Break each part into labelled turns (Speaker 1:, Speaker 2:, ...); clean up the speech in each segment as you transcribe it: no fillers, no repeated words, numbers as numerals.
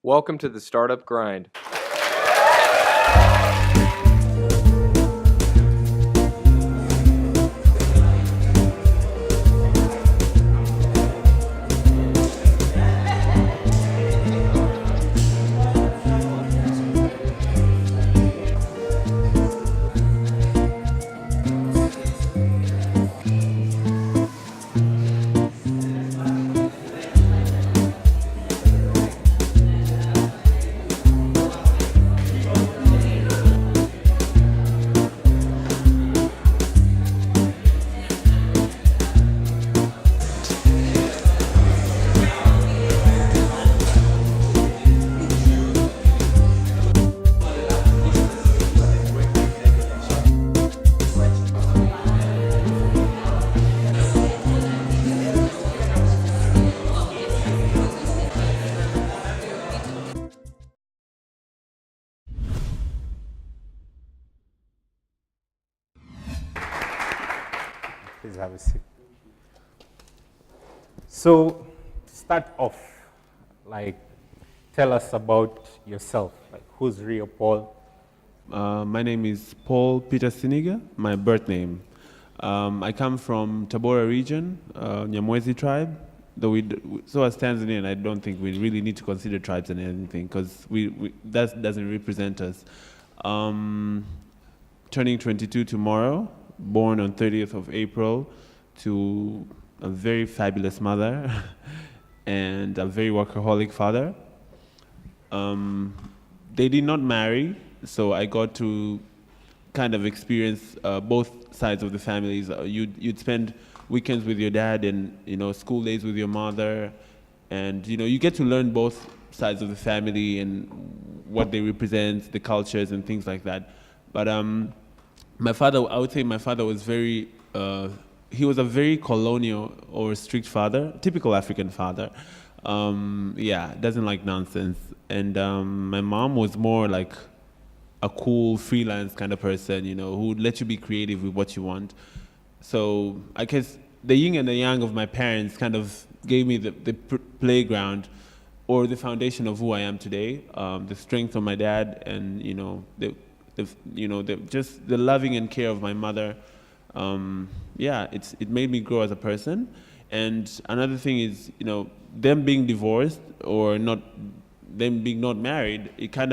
Speaker 1: Welcome to the Startup Grind.
Speaker 2: Please have a seat. So, to start off, tell us about yourself. Who's RIO PAUL?
Speaker 3: My name is Paul Peter Siniga, my birth name. I come from Tabora region, Nyamwezi tribe. Though so as Tanzanian, I don't think we really need to consider tribes and anything because that doesn't represent us. Turning 22 tomorrow, born on 30th of April to a very fabulous mother and a very workaholic father. They did not marry, so I got to kind of experience both sides of the families. You'd spend weekends with your dad and school days with your mother, and you get to learn both sides of the family and what they represent, the cultures and things like that. But my father, I would say my father was he was a very colonial or strict father, typical African father. Doesn't like nonsense. And my mom was more like a cool freelance kind of person, who would let you be creative with what you want. So I guess the yin and the yang of my parents kind of gave me the playground or the foundation of who I am today. The strength of my dad and just the loving and care of my mother. It made me grow as a person. And another thing is, them being divorced or not, them being not married, it kept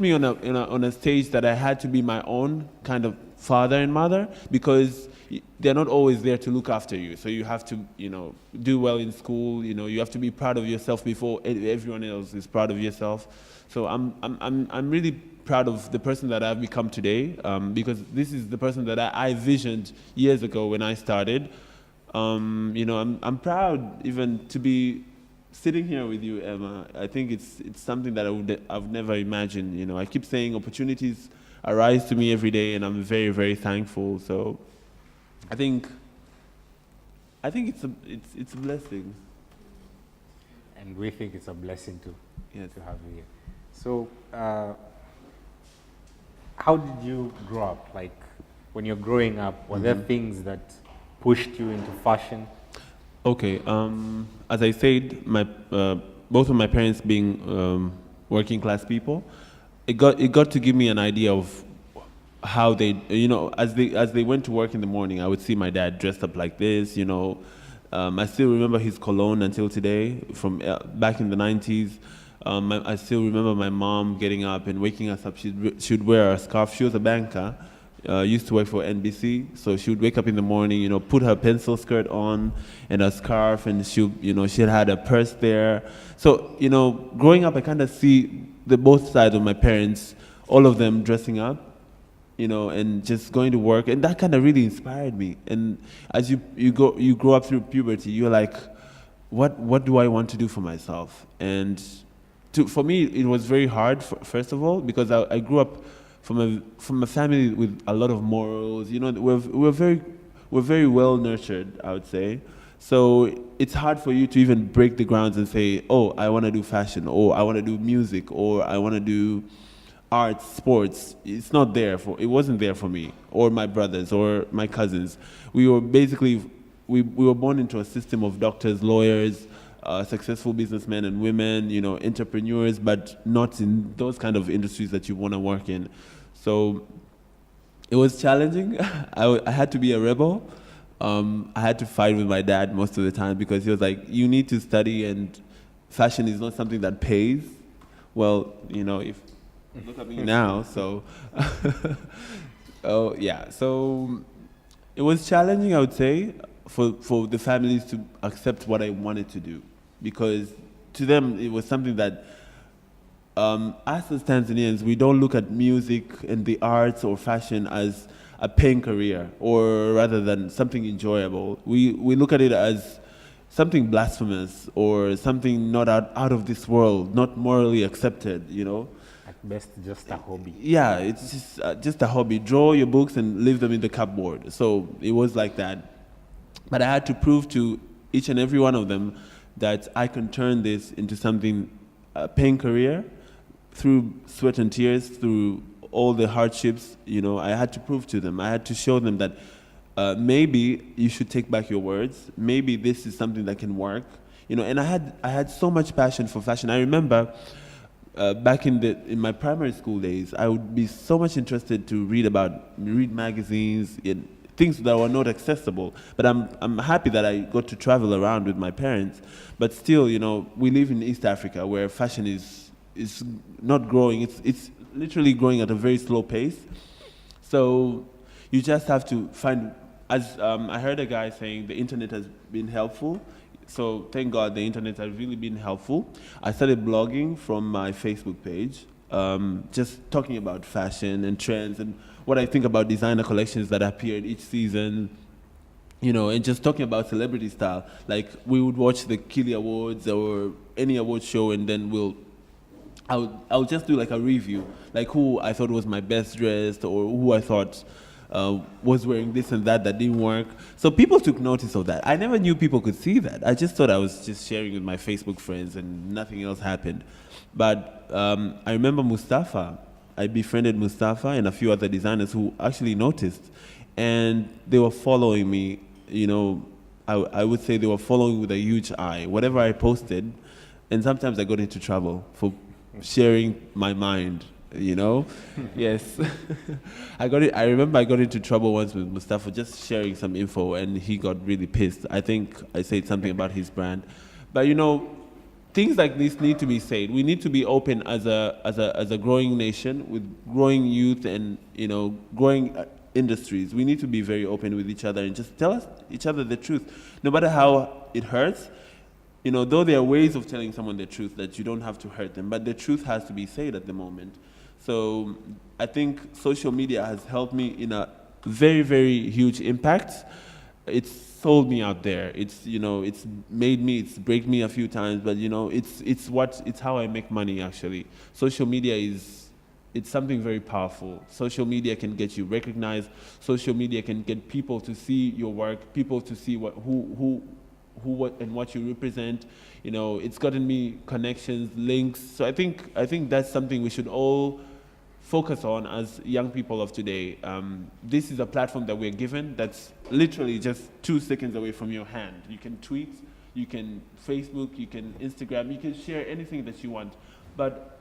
Speaker 3: me on a stage that I had to be my own kind of father and mother because they're not always there to look after you. So you have to, do well in school. You have to be proud of yourself before everyone else is proud of yourself. So I'm really proud of the person that I've become today because this is the person that I visioned years ago when I started. I'm proud even to be sitting here with you, Emma. I think it's something that I've never imagined. I keep saying opportunities arise to me every day, and I'm very, very thankful. So I think it's a blessing.
Speaker 2: And we think it's a blessing to have you here. So, how did you grow up? Like, when you're growing up, were there things that pushed you into fashion?
Speaker 3: Okay, as I said, both of my parents being working class people, it got to give me an idea of how they, as they went to work in the morning, I would see my dad dressed up like this, I still remember his cologne until today from back in the 90s. I still remember my mom getting up and waking us up. She'd wear a scarf. She was a banker, used to work for NBC. So she would wake up in the morning, put her pencil skirt on and a scarf, and she had a purse there. So, growing up, I kind of see the both sides of my parents, all of them dressing up, and just going to work, and that kind of really inspired me. And as you grow up through puberty, you're like, what do I want to do for myself? And for me, it was very hard, first of all, because I grew up from a family with a lot of morals. We're very well nurtured, I would say. So it's hard for you to even break the grounds and say, oh, I want to do fashion, or I want to do music, or I want to do arts, sports. It wasn't there for me, or my brothers, or my cousins. We were basically, we were born into a system of doctors, lawyers, successful businessmen and women, you know, entrepreneurs, but not in those kind of industries that you want to work in. So it was challenging. I had to be a rebel. I had to fight with my dad most of the time because he was like, you need to study, and fashion is not something that pays. Well, you know, if look at me now, so oh yeah, so it was challenging, I would say, for the families to accept what I wanted to do, because to them it was something that us as Tanzanians, we don't look at music and the arts or fashion as a paying career, or rather than something enjoyable. We look at it as something blasphemous or something not out of this world, not morally accepted, you know.
Speaker 2: At best, just a hobby.
Speaker 3: Yeah, it's just a hobby. Draw your books and leave them in the cupboard. So it was like that. But I had to prove to each and every one of them that I can turn this into something, a paying career, through sweat and tears, through all the hardships. You know, I had to prove to them. I had to show them that maybe you should take back your words. Maybe this is something that can work. You know, and I had so much passion for fashion. I remember back in my primary school days, I would be so much interested to read magazines and things that were not accessible. But I'm happy that I got to travel around with my parents. But still, you know, we live in East Africa where fashion is not growing. It's literally growing at a very slow pace. So you just have to find, as I heard a guy saying, the internet has been helpful. So thank God the internet has really been helpful. I started blogging from my Facebook page, just talking about fashion and trends and what I think about designer collections that appeared each season, you know, and just talking about celebrity style. Like we would watch the Kili Awards or any award show, and then I would just do like a review, like who I thought was my best dressed or who I thought was wearing this and that didn't work. So people took notice of that. I never knew people could see that. I just thought I was just sharing with my Facebook friends and nothing else happened. But I remember Mustafa. I befriended Mustafa and a few other designers who actually noticed, and they were following me. You know, I would say they were following with a huge eye. Whatever I posted, and sometimes I got into trouble for sharing my mind, you know. Yes. I remember I got into trouble once with Mustafa just sharing some info, and he got really pissed. I think I said something about his brand. But you know, things like this need to be said. We need to be open as a growing nation with growing youth and, you know, growing industries. We need to be very open with each other and just tell each other the truth, no matter how it hurts. You know, though there are ways of telling someone the truth that you don't have to hurt them, but the truth has to be said at the moment. So I think social media has helped me in a very, very huge impact. It's sold me out there. It's, you know, it's made me, it's break me a few times, but you know, it's how I make money actually. Social media it's something very powerful. Social media can get you recognized. Social media can get people to see your work, people to see who and what you represent. You know, it's gotten me connections, links. So I think that's something we should all focus on as young people of today. This is a platform that we're given that's literally just 2 seconds away from your hand. You can tweet, you can Facebook, you can Instagram, you can share anything that you want. But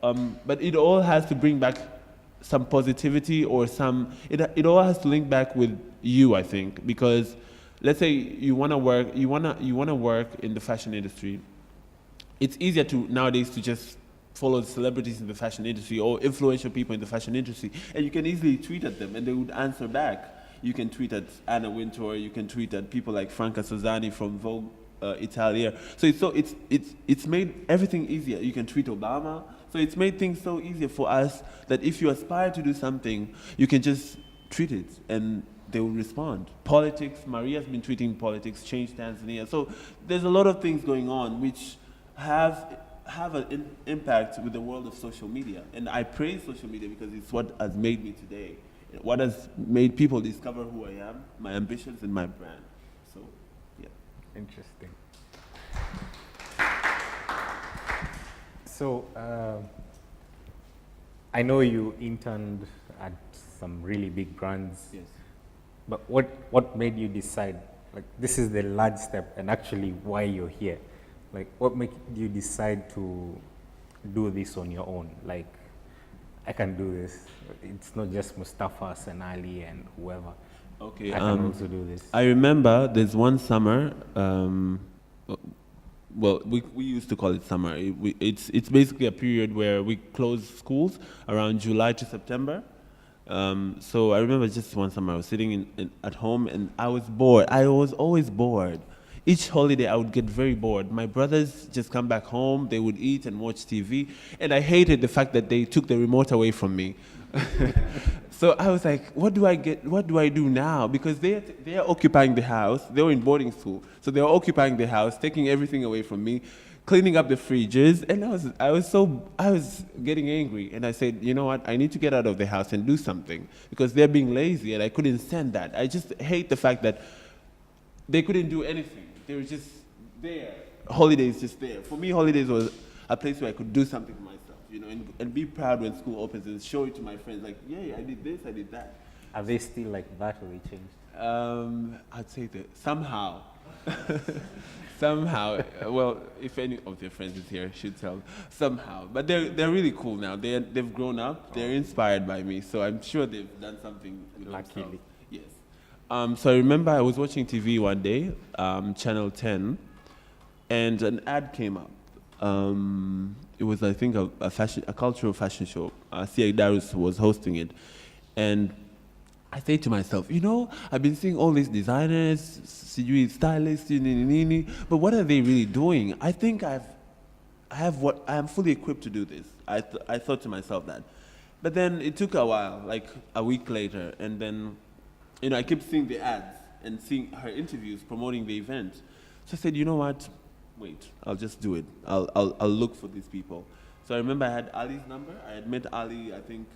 Speaker 3: it all has to bring back some positivity or it all has to link back with you, I think, because let's say you want to work in the fashion industry. It's easier nowadays to just follow the celebrities in the fashion industry or influential people in the fashion industry, and you can easily tweet at them and they would answer back. You can tweet at Anna Wintour, you can tweet at people like Franca Sozzani from Vogue Italia. So it's made everything easier. You can tweet Obama. So it's made things so easier for us that if you aspire to do something, you can just tweet it and they will respond. Politics, Maria's been tweeting politics, change Tanzania. So there's a lot of things going on which have an impact with the world of social media. And I praise social media because it's what has made me today. What has made people discover who I am, my ambitions, and my brand. So, yeah.
Speaker 2: Interesting. So, I know you interned at some really big brands.
Speaker 3: Yes.
Speaker 2: But what made you decide, like, this is the large step and actually why you're here? Like, what made you decide to do this on your own? Like, I can do this. It's not just Mustafa and Ali and whoever.
Speaker 3: Okay.
Speaker 2: I can also do this.
Speaker 3: I remember there's one summer. Well, we used to call it summer. It's basically a period where we close schools around July to September. So I remember just one summer I was sitting at home and I was bored. I was always bored. Each holiday I would get very bored. My brothers just come back home, they would eat and watch TV, and I hated the fact that they took the remote away from me. So I was like, what do I do now? Because they are occupying the house. They were in boarding school, so they were occupying the house, taking everything away from me, cleaning up the fridges, and I was getting angry, and I said, you know what? I need to get out of the house and do something because they're being lazy, and I couldn't stand that. I just hate the fact that they couldn't do anything. They were just there. Holidays just there. For me, holidays was a place where I could do something for myself, you know, and be proud when school opens and show it to my friends, like, yeah, I did this, I did that.
Speaker 2: Are they still like that, or they changed?
Speaker 3: I'd say that somehow. Somehow, well, if any of their friends is here, should tell. Somehow, but they're really cool now. They've grown up. They're inspired by me, so I'm sure they've done something with
Speaker 2: Luckily.
Speaker 3: themselves. Yes. So I remember I was watching TV one day, Channel 10, and an ad came up. It was, I think, a cultural fashion show. C.A. Darius was hosting it, and I say to myself, you know, I've been seeing all these designers, stylists, but what are they really doing? I think I am fully equipped to do this. I thought to myself that. But then it took a while, like a week later, and then, you know, I kept seeing the ads and seeing her interviews promoting the event. So I said, you know what? Wait, I'll just do it. I'll look for these people. So I remember I had Ali's number. I had met Ali, I think.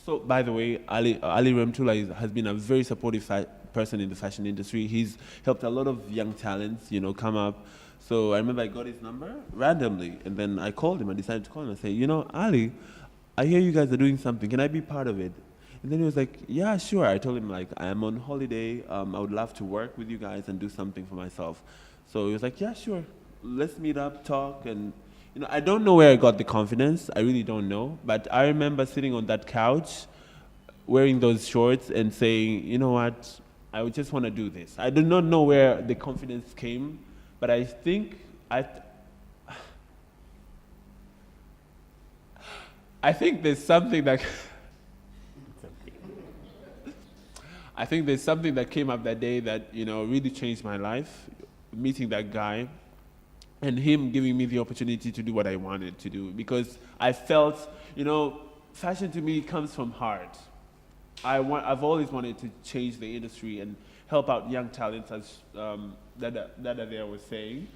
Speaker 3: So, by the way, Ali Remtula has been a very supportive person in the fashion industry. He's helped a lot of young talents, you know, come up. So I remember I got his number randomly, and then I called him. I decided to call him and say, you know, Ali, I hear you guys are doing something. Can I be part of it? And then he was like, yeah, sure. I told him, like, I am on holiday. I would love to work with you guys and do something for myself. So he was like, yeah, sure. Let's meet up, talk, and you know, I don't know where I got the confidence. I really don't know. But I remember sitting on that couch, wearing those shorts and saying, you know what, I would just want to do this. I do not know where the confidence came, but I think there's something that I think there's something that came up that day that, you know, really changed my life, meeting that guy. And him giving me the opportunity to do what I wanted to do, because I felt, you know, fashion to me comes from heart. I've always wanted to change the industry and help out young talents, as Dada there was saying.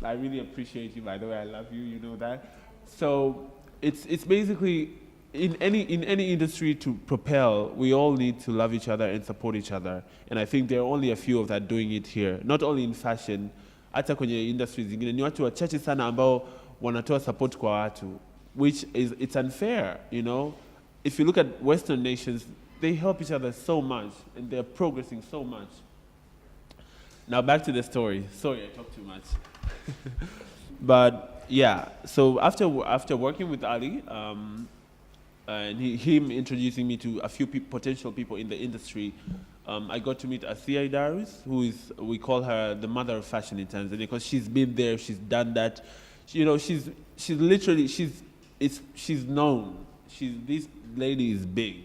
Speaker 3: I really appreciate you, by the way. I love you. You know that. So it's basically in any industry to propel, we all need to love each other and support each other. And I think there are only a few of that doing it here, not only in fashion. Hata kwenye industries zingine ni watu wachache sana ambao wanatoa support kwa watu, which is, it's unfair, you know. If you look at Western nations, they help each other so much and they're progressing so much. Now back to the story. Sorry, I talked too much. But yeah, so after working with Ali, and him introducing me to a few potential people in the industry, I got to meet Asiya Darius, who is, we call her the mother of fashion in Tanzania, because she's been there, she's done that. You know, she's literally, she's known. This lady is big.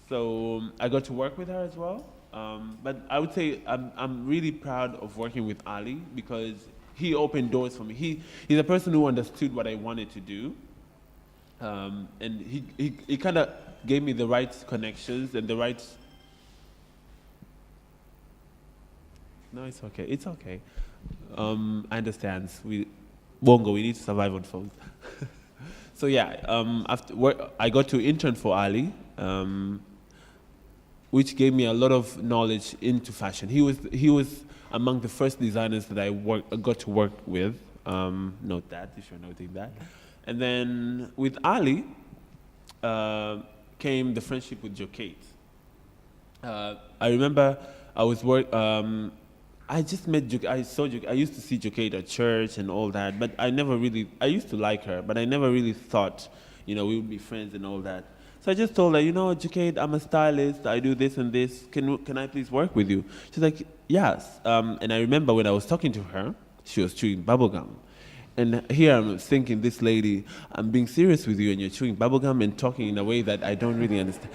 Speaker 3: So I got to work with her as well. But I would say I'm really proud of working with Ali, because he opened doors for me. He's a person who understood what I wanted to do. And he kind of gave me the right connections and the right. No, it's okay. It's okay. I understand. Bongo, we need to survive on phones. So yeah, after work, I got to intern for Ali, which gave me a lot of knowledge into fashion. He was among the first designers that I got to work with. Note that if you're noting that. And then with Ali came the friendship with Jokate. I remember I I just met I used to see Jokate at church and all that, but I never really, I used to like her, but I never really thought, we would be friends and all that. So I just told her, Jokate, I'm a stylist, I do this and this, can I please work with you? She's like, yes. And I remember when I was talking to her, she was chewing bubblegum. And here I'm thinking, this lady, I'm being serious with you and you're chewing bubblegum and talking in a way that I don't really understand.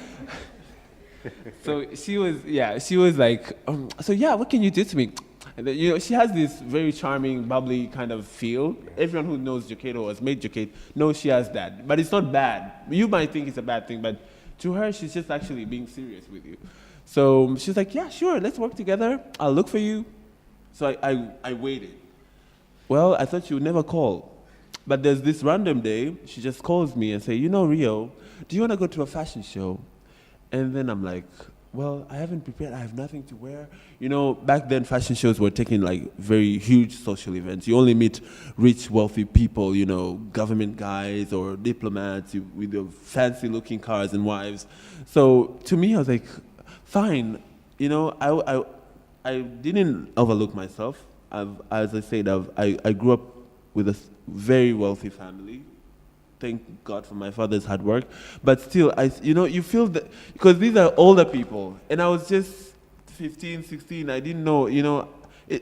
Speaker 3: So she was like, so yeah, what can you do to me? And then, she has this very charming, bubbly kind of feel. Everyone who knows Jokate or has made Jokate knows she has that. But it's not bad. You might think it's a bad thing, but to her, she's just actually being serious with you. So she's like, yeah, sure, let's work together. I'll look for you. So I waited. Well, I thought she would never call. But there's this random day, she just calls me and say, Rio, do you want to go to a fashion show? And then I'm like, well, I haven't prepared. I have nothing to wear. Back then fashion shows were taking like very huge social events. You only meet rich, wealthy people, government guys or diplomats with their fancy looking cars and wives. So to me, I was like, fine. I didn't overlook myself. As I said, I grew up with a very wealthy family. Thank God for my father's hard work. But still, you feel that, because these are older people, and I was just 15, 16, I didn't know,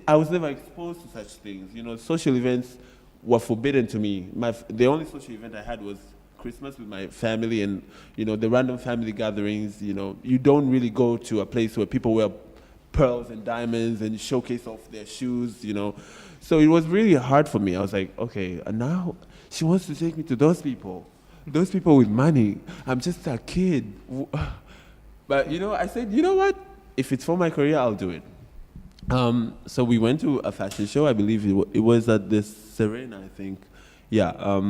Speaker 3: I was never exposed to such things. Social events were forbidden to me. The only social event I had was Christmas with my family and, the random family gatherings. You don't really go to a place where people wear pearls and diamonds and showcase off their shoes, So it was really hard for me. I was like, okay, and now she wants to take me to those people with money. I'm just a kid. But, I said, you know what? If it's for my career, I'll do it. So we went to a fashion show. I believe it was at the Serena, I think. Yeah,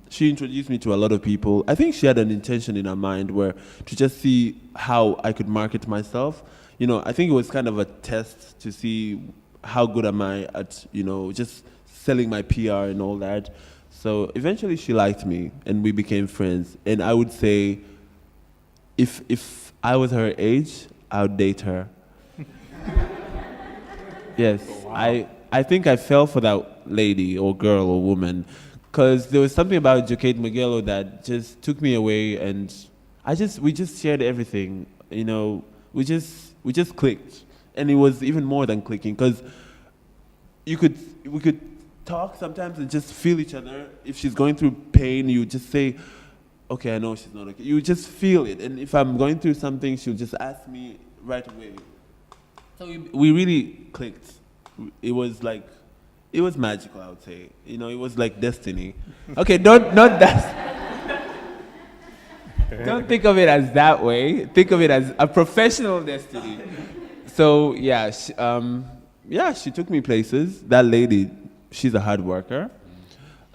Speaker 3: she introduced me to a lot of people. I think she had an intention in her mind to just see how I could market myself. I think it was kind of a test to see how good am I at, just selling my PR and all that. So eventually she liked me and we became friends. And I would say if I was her age, I would date her. Yes, oh, wow. I think I fell for that lady or girl or woman because there was something about Jokate Magelo that just took me away, and we just shared everything. We just clicked, and it was even more than clicking because we could talk sometimes and just feel each other. If she's going through pain, you just say, okay, I know she's not okay. You just feel it. And if I'm going through something, she'll just ask me right away. So we really clicked. It was magical, I would say. It was like destiny. Okay, not that. Don't think of it as that way. Think of it as a professional destiny. So yeah, she took me places. That lady, she's a hard worker.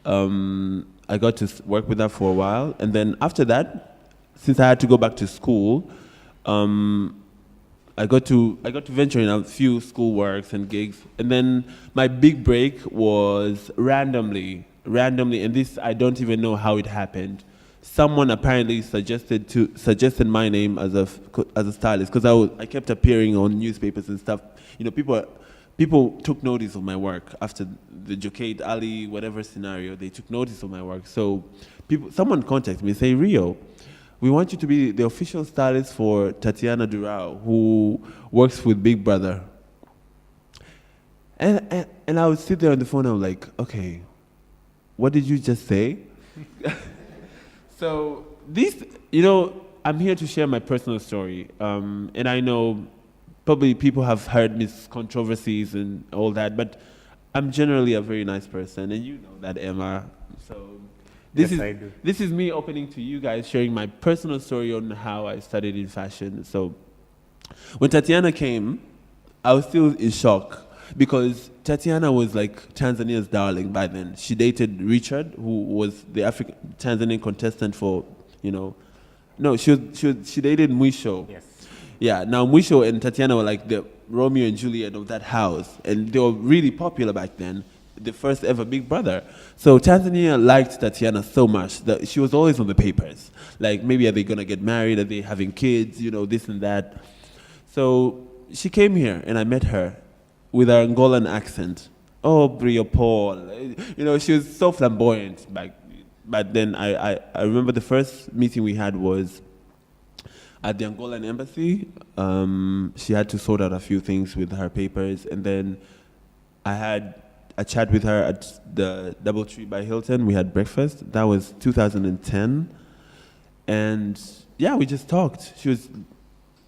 Speaker 3: I got to work with her for a while, and then after that, since I had to go back to school, I got to venture in a few school works and gigs, and then my big break was randomly, and this I don't even know how it happened. Someone apparently suggested my name as a stylist because I kept appearing on newspapers and stuff. People took notice of my work after the Jokate Ali whatever scenario. They took notice of my work. So someone contacted me and say, Rio, we want you to be the official stylist for Tatiana Durao, who works with Big Brother. And I would sit there on the phone and I'm like, okay, what did you just say? So I'm here to share my personal story. And I know probably people have heard controversies and all that, but I'm generally a very nice person, and you know that, Emma. So this is me opening to you guys, sharing my personal story on how I studied in fashion. So when Tatiana came, I was still in shock because Tatiana was like Tanzania's darling by then. She dated Richard, who was the Tanzanian contestant for, no, she dated Mwisho. Yes. Yeah, now Mwisho and Tatiana were like the Romeo and Juliet of that house, and they were really popular back then, the first ever Big Brother. So Tanzania liked Tatiana so much that she was always on the papers. Like, maybe are they going to get married? Are they having kids? This and that. So she came here, and I met her. with her Angolan accent. Oh, RIO Paul. You know, she was so flamboyant back. But then I remember the first meeting we had was at the Angolan embassy. She had to sort out a few things with her papers, and then I had a chat with her at the DoubleTree by Hilton. We had breakfast. That was 2010, and yeah, we just talked. She was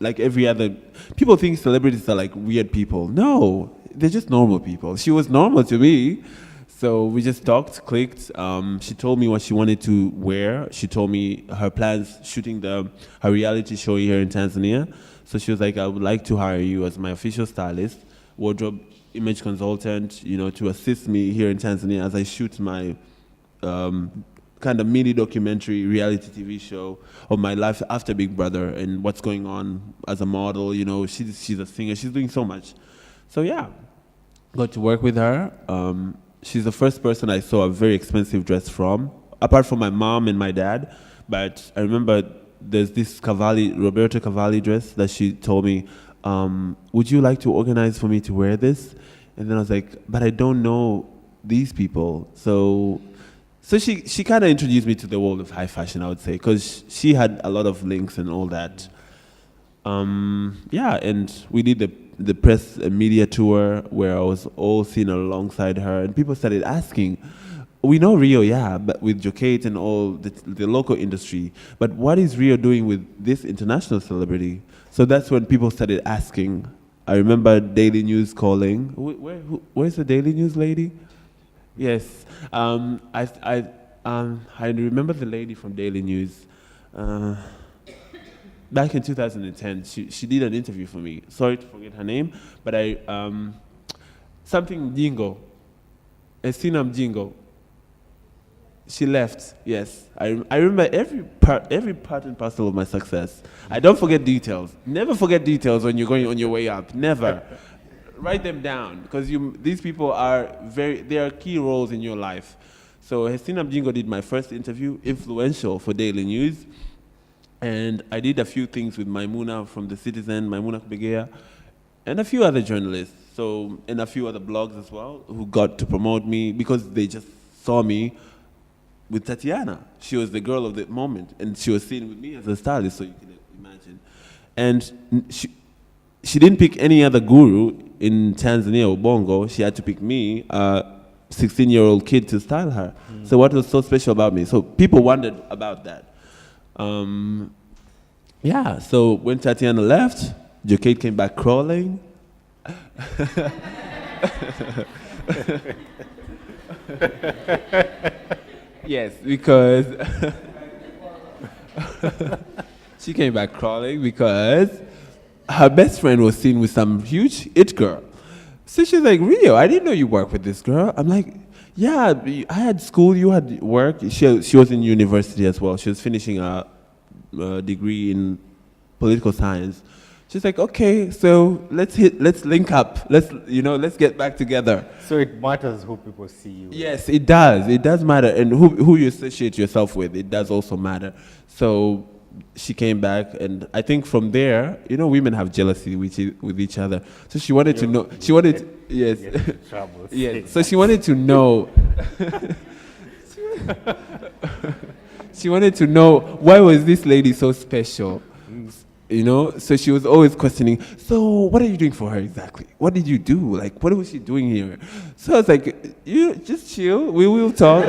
Speaker 3: like every other. People think celebrities are like weird people. No, they're just normal people. She was normal to me. So we just talked, clicked. She told me what she wanted to wear. She told me her plans shooting her reality show here in Tanzania. So she was like, I would like to hire you as my official stylist, wardrobe image consultant, you know, to assist me here in Tanzania as I shoot my kind of mini documentary reality TV show of my life after Big Brother and what's going on as a model. You know, she's a singer. She's doing so much. So yeah, got to work with her. She's the first person I saw a very expensive dress from, apart from my mom and my dad. But I remember there's this Roberto Cavalli dress that she told me, would you like to organize for me to wear this? And then I was like, but I don't know these people. So she kind of introduced me to the world of high fashion, I would say, because she had a lot of links and all that. Yeah, and we did the press and media tour where I was all seen alongside her, and people started asking, we know RIO, yeah, but with Jokate and all the local industry, but what is RIO doing with this international celebrity? So that's when people started asking. I remember Daily News calling. Where's the Daily News lady? Yes, I remember the lady from Daily News. Back in 2010, she did an interview for me. Sorry to forget her name, but something Jingo, Estina Jingo. She left. Yes, I remember every part and parcel of my success. I don't forget details. Never forget details when you're going on your way up. Never. Write them down, because these people they are key roles in your life. So Estina Jingo did my first interview, influential for Daily News. And I did a few things with Maimuna from the Citizen, Maimuna Kubegea, and a few other journalists, and a few other blogs as well, who got to promote me because they just saw me with Tatiana. She was the girl of the moment, and she was seen with me as a stylist, so you can imagine. And she didn't pick any other guru in Tanzania or Bongo. She had to pick me, a 16-year-old kid, to style her. So what was so special about me? So people wondered about that. Yeah, so when Tatiana left, Jokate came back crawling. Yes, because she came back crawling because her best friend was seen with some huge it girl. So she's like, RIO, I didn't know you work with this girl. I'm like, yeah, I had school, you had work. She was in university as well. She was finishing a degree in political science. She's like, okay, so let's link up. Let's get back together.
Speaker 2: So it matters who people see you with.
Speaker 3: Yes, it does. It does matter. And who you associate yourself with, it does also matter. So she came back, and I think from there, women have jealousy with each other. So she wanted to know. She wanted, yes, yes. So she wanted to know. She wanted to know, why was this lady so special? So she was always questioning, so what are you doing for her exactly? What did you do? Like, what was she doing here? So I was like, you just chill, we will talk.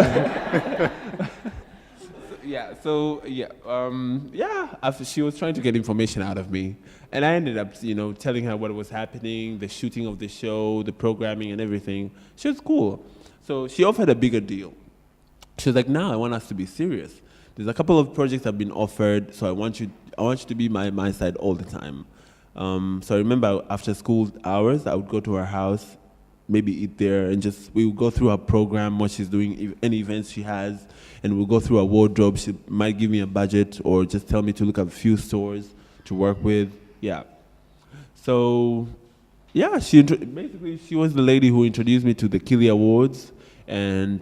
Speaker 3: After she was trying to get information out of me, and I ended up, telling her what was happening, the shooting of the show, the programming and everything. She was cool. So she offered a bigger deal. She was like, now I want us to be serious. There's a couple of projects that have been offered, so I want you to be my side all the time. So I remember after school hours, I would go to her house, maybe eat there, and we would go through her program, what she's doing, any events she has, and we'll go through her wardrobe. She might give me a budget or just tell me to look at a few stores to work with. Yeah. So, yeah, she was the lady who introduced me to the Kili Awards and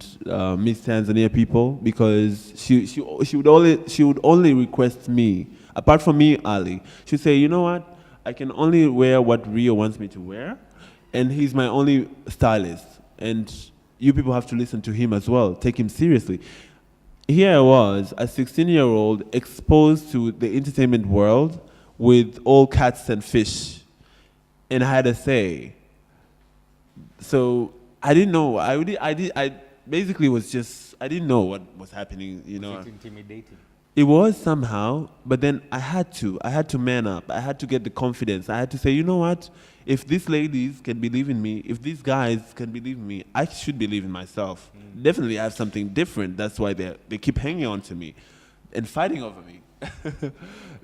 Speaker 3: Miss Tanzania people, because she would only request me, apart from me, Ali. She'd say, you know what, I can only wear what RIO wants me to wear, and he's my only stylist. And you people have to listen to him as well. Take him seriously. Here I was, a 16-year-old exposed to the entertainment world with all cats and fish, and I had a say. So I didn't know. I basically was just, I didn't know what was happening. You know,
Speaker 2: Was it intimidating?
Speaker 3: it was somehow, but then I had to man up. I had to get the confidence. I had to say, you know what? If these ladies can believe in me, if these guys can believe in me, I should believe in myself. Definitely I have something different. That's why they keep hanging on to me and fighting over me.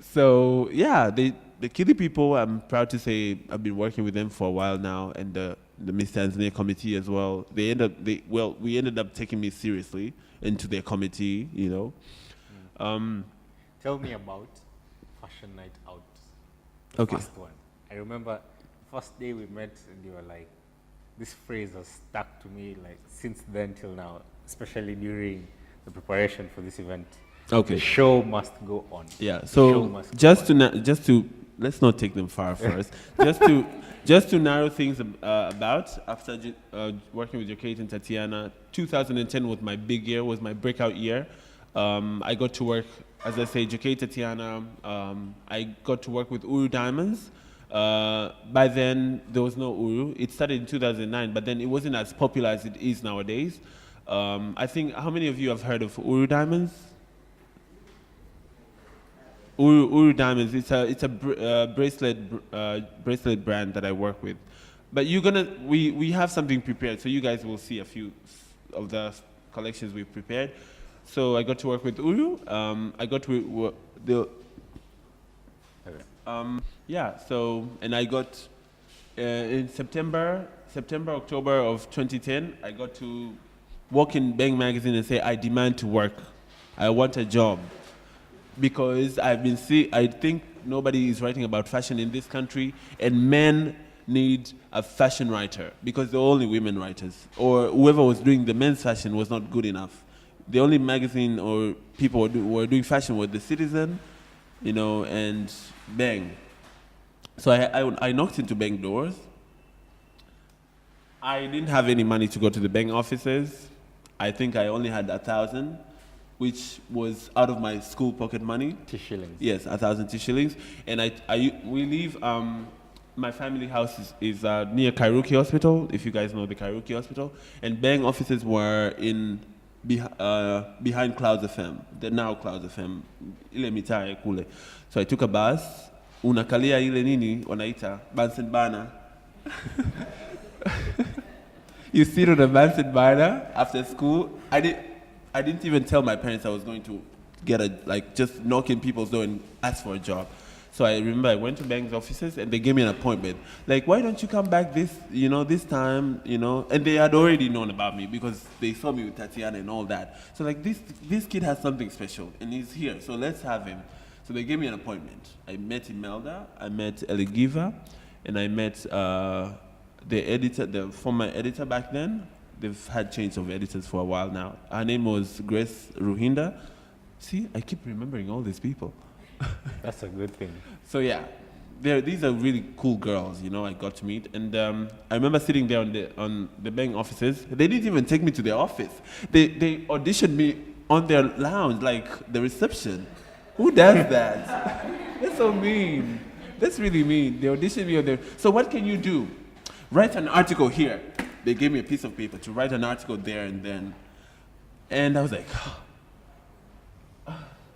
Speaker 3: So yeah, the Kili people, I'm proud to say I've been working with them for a while now, and the Miss Tanzania committee as well. We ended up taking me seriously into their committee, you know.
Speaker 2: Tell me about Fashion Night Out.
Speaker 3: Okay.
Speaker 2: First one. I remember first day we met and you were like, this phrase has stuck to me like since then till now, especially during the preparation for this event.
Speaker 3: Okay.
Speaker 2: The show must go on.
Speaker 3: Yeah.
Speaker 2: The show
Speaker 3: So
Speaker 2: must go
Speaker 3: just
Speaker 2: on.
Speaker 3: to let's not take them far first. just to narrow things about after working with Jokate and Tatiana, 2010 was my big year, was my breakout year. I got to work, as I say, Jokate, Tatiana. I got to work with Uru Diamonds. By then, there was no Uru. It started in 2009, but then it wasn't as popular as it is nowadays. I think, how many of you have heard of Uru Diamonds? Uru Diamonds. It's a bracelet brand that I work with. But we have something prepared, so you guys will see a few of the collections we've prepared. So I got to work with Uru. I got to yeah. So and I got in September, October of 2010. I got to walk in Bang magazine and say, I demand to work. I want a job. Because I think nobody is writing about fashion in this country, and men need a fashion writer because there are only women writers, or whoever was doing the men's fashion was not good enough. The only magazine or people who were doing fashion were the Citizen, you know, and Bang. So I knocked into Bang doors. I didn't have any money to go to the Bang offices. I think I only had 1,000. Which was out of my school pocket money.
Speaker 2: Shillings.
Speaker 3: Yes, 1,000 shillings. And we live, my family house is near Kairuki Hospital, if you guys know the Kairuki Hospital. And Bang offices were behind Clouds FM, the now Clouds FM, ile mitaa kule. So I took a bus, unakalia ile nini, wanaita, Bunsen burner. You sit on a Bunsen burner after school. I didn't even tell my parents I was going to get just knock in people's door and ask for a job. So I remember I went to Bang's offices and they gave me an appointment. Like, why don't you come back this time, And they had already known about me because they saw me with Tatiana and all that. So like, this kid has something special and he's here, so let's have him. So they gave me an appointment. I met Imelda, I met Eligiva, and I met the editor, the former editor back then. They've had change of editors for a while now. Her name was Grace Ruhinda. See, I keep remembering all these people.
Speaker 2: That's a good thing.
Speaker 3: So yeah, these are really cool girls, I got to meet. And I remember sitting there on the Bang offices. They didn't even take me to their office. They auditioned me on their lounge, like the reception. Who does that? That's so mean. That's really mean. They auditioned me on their... So what can you do? Write an article here. They gave me a piece of paper to write an article there and then. And I was like,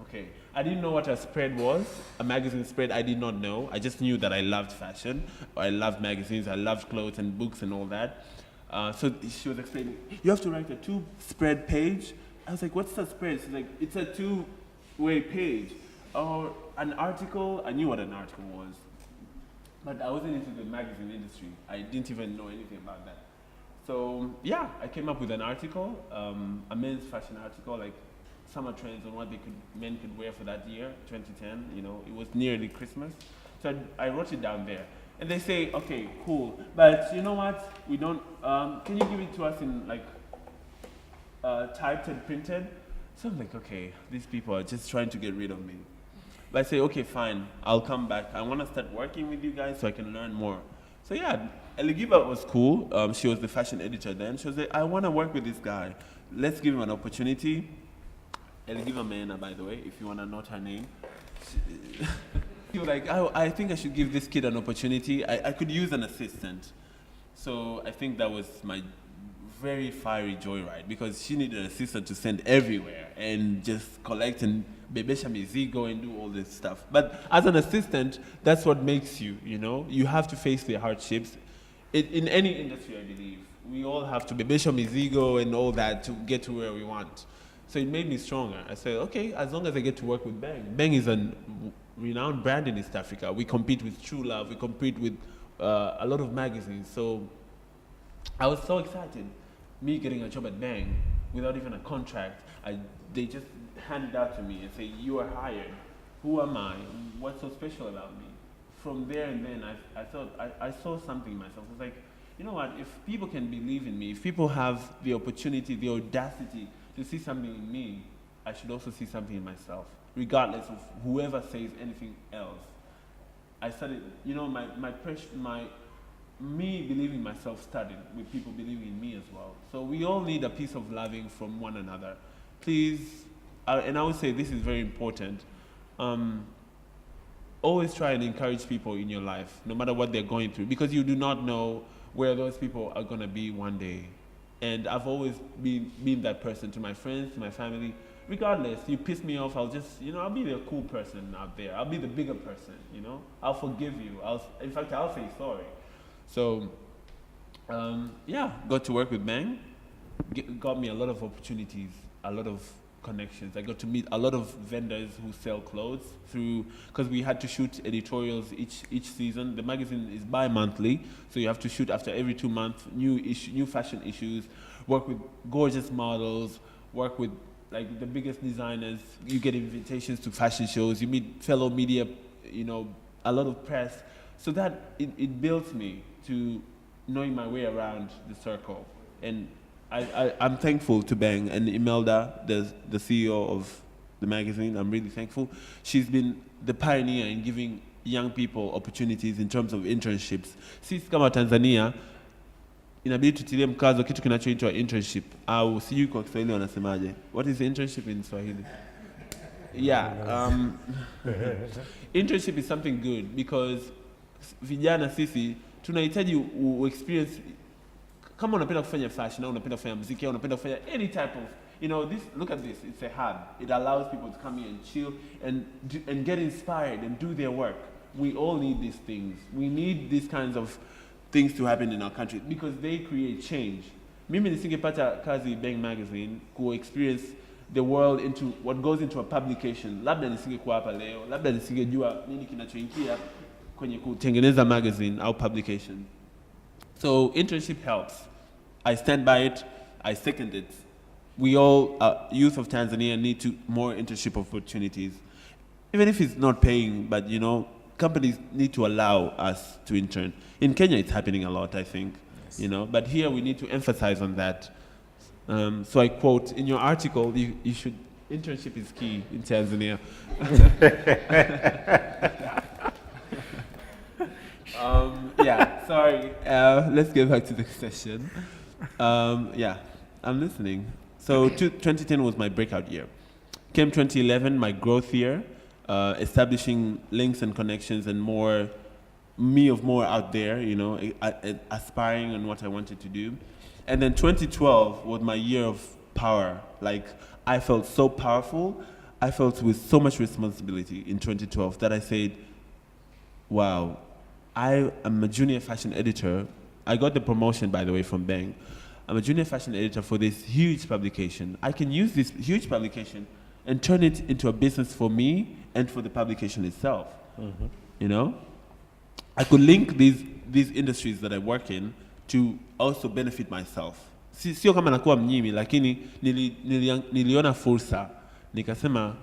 Speaker 3: okay. I didn't know what a spread was. A magazine spread, I did not know. I just knew that I loved fashion. I loved magazines. I loved clothes and books and all that. So she was explaining, you have to write a 2-spread page. I was like, what's a spread? She's like, it's a 2-way page. Or an article. I knew what an article was. But I wasn't into the magazine industry. I didn't even know anything about that. So yeah, I came up with an article, a men's fashion article, like summer trends on what men could wear for that year, 2010. It was nearly Christmas, so I wrote it down there. And they say, okay, cool, but you know what? We don't. Can you give it to us in like typed and printed? So I'm like, okay, these people are just trying to get rid of me. But I say, okay, fine, I'll come back. I want to start working with you guys so I can learn more. So yeah, Eligiva was cool. She was the fashion editor then. She was like, I want to work with this guy. Let's give him an opportunity. Eligiva Mena, by the way, if you want to note her name. She was like, I think I should give this kid an opportunity. I could use an assistant. So I think that was my very fiery joyride, because she needed an assistant to send everywhere and just collect and bebesha mizigo and do all this stuff. But as an assistant, that's what makes you, you know? You have to face the hardships. In any industry, I believe, we all have to bebesha mizigo and all that to get to where we want. So it made me stronger. I said, okay, as long as I get to work with Bang. Bang is a renowned brand in East Africa. We compete with True Love. We compete with a lot of magazines. So I was so excited. Me getting a job at Bang without even a contract. They just hand it out to me and say, you are hired. Who am I? What's so special about me? From there and then, I thought, I saw something in myself. I was like, you know what, if people can believe in me, if people have the opportunity, the audacity to see something in me, I should also see something in myself, regardless of whoever says anything else. I started, you know, me believing in myself started with people believing in me as well. So we all need a piece of loving from one another. Please, and I would say this is very important, always try and encourage people in your life, no matter what they're going through, because you do not know where those people are going to be one day. And I've always been that person to my friends, to my family. Regardless, you piss me off, I'll just, you know, I'll be the cool person out there. I'll be the bigger person, you know. I'll forgive you. In fact, I'll say sorry. So, yeah, got to work with Bang. Got me a lot of opportunities, a lot of connections. I got to meet a lot of vendors who sell clothes through, because we had to shoot editorials each season. The magazine is bi-monthly, so you have to shoot after every 2 months, new fashion issues, work with gorgeous models, work with like the biggest designers. You get invitations to fashion shows, you meet fellow media, you know, a lot of press. So that it built me to knowing my way around the circle. And I'm thankful to Bang and Imelda, the CEO of the magazine. I'm really thankful. She's been the pioneer in giving young people opportunities in terms of internships. Sisi kama Tanzania, inabidi tutilie mkazo kitu kinachoitwa internship. Au sijui kwa Kiswahili wanasemaje. What is internship in Swahili? Yeah, internship is something good because vijana sisi tunahitaji experience. Kama unapenda kufanya fashion, au unapenda kufanya muziki, au unapenda kufanya any type of, you know, this, look at this, it's a hub. It allows people to come here and chill and get inspired and do their work. We all need these things. We need these kinds of things to happen in our country because they create change. Mimi nisingepata kazi Bang Magazine ku experience the world into what goes into a publication. Labda nisingekuwa hapa leo, labda nisingejua nini kinachoingia kwenye kutengeneza magazine au publication. So internship helps. I stand by it. I second it. We all, youth of Tanzania, need more internship opportunities. Even if it's not paying, but you know, companies need to allow us to intern. In Kenya, it's happening a lot, I think. Yes. You know, but here we need to emphasize on that. So I quote in your article, you should, internship is key in Tanzania. Yeah, sorry. Let's get back to the session. Yeah, I'm listening. So 2010 was my breakout year. Came 2011, my growth year, establishing links and connections and more out there, you know, aspiring on what I wanted to do. And then 2012 was my year of power. Like, I felt so powerful. I felt with so much responsibility in 2012 that I said, wow, I am a junior fashion editor. I got the promotion, by the way, from Bang. I'm a junior fashion editor for this huge publication. I can use this huge publication and turn it into a business for me and for the publication itself. Mm-hmm. You know? I could link these industries that I work in to also benefit myself. Sio kama nakuwa mnyimi, lakini niliona fursa. Nikasema,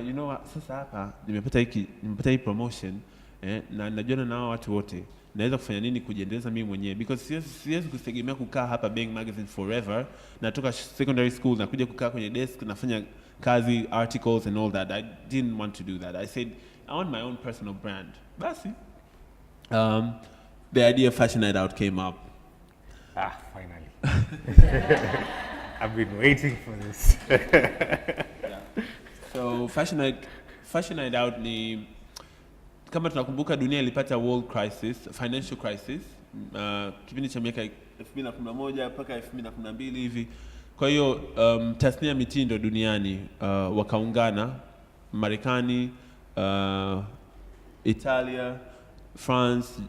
Speaker 3: you know what, sasa hapa, nimepata hii promotion, na najiona na watu wote. Naweza kufanya nini kujiendeleza mimi mwenyewe? Because siwezi kutegemea kukaa hapa Bang Magazine forever. Natoka secondary school na kuja kukaa kwenye desk nafanya kazi, articles and all that. I didn't want to do that. I said, I want my own personal brand. Basi. the idea of Fashion Night Out came up.
Speaker 2: Ah, finally. I've been waiting for this.
Speaker 3: So Fashion Night Out ni kama tunakumbuka dunia ilipata world crisis, financial crisis, kipindi cha miaka 2011 mpaka 2012 hivi. Kwa hiyo tasnia ya mitindo duniani wakaungana, Marekani, Italia, France,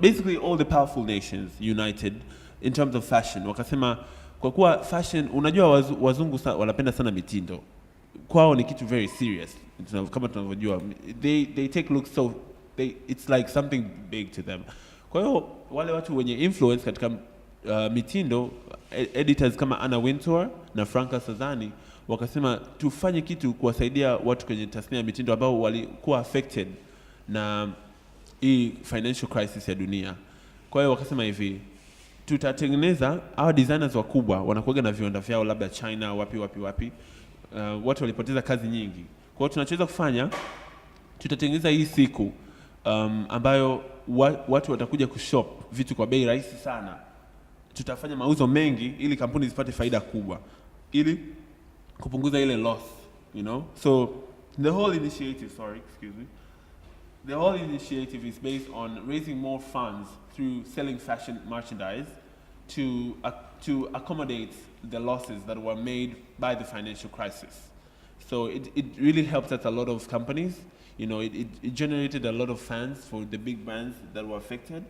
Speaker 3: basically all the powerful nations united in terms of fashion. Wakasema kwa kuwa fashion, unajua wazungu wanapenda sana mitindo. Kwao ni kitu very serious. Kama tunavyojua, they take looks it's like something big to them. Kwa hiyo wale watu wenye influence katika mitindo, editors kama Anna Wintour na Franca Sozzani wakasema tufanye kitu kuwasaidia watu kwenye tasnia ya mitindo ambao walikuwa affected na hii financial crisis ya dunia. Kwa hiyo wakasema hivi, tutatengeneza hawa designers wakubwa wanakuwa na viwanda vyao labda China wapi. Watu walipoteza kazi nyingi. Kwa hiyo tunachoweza kufanya, tutatengeneza hii siku ambayo watu watakuja kushop vitu kwa bei rahisi sana. Tutafanya mauzo mengi ili kampuni zipate faida kubwa, ili kupunguza ile loss, So the whole initiative, the whole initiative is based on raising more funds through selling fashion merchandise to accommodate the losses that were made by the financial crisis. So it really helped out a lot of companies. It generated a lot of fans for the big brands that were affected.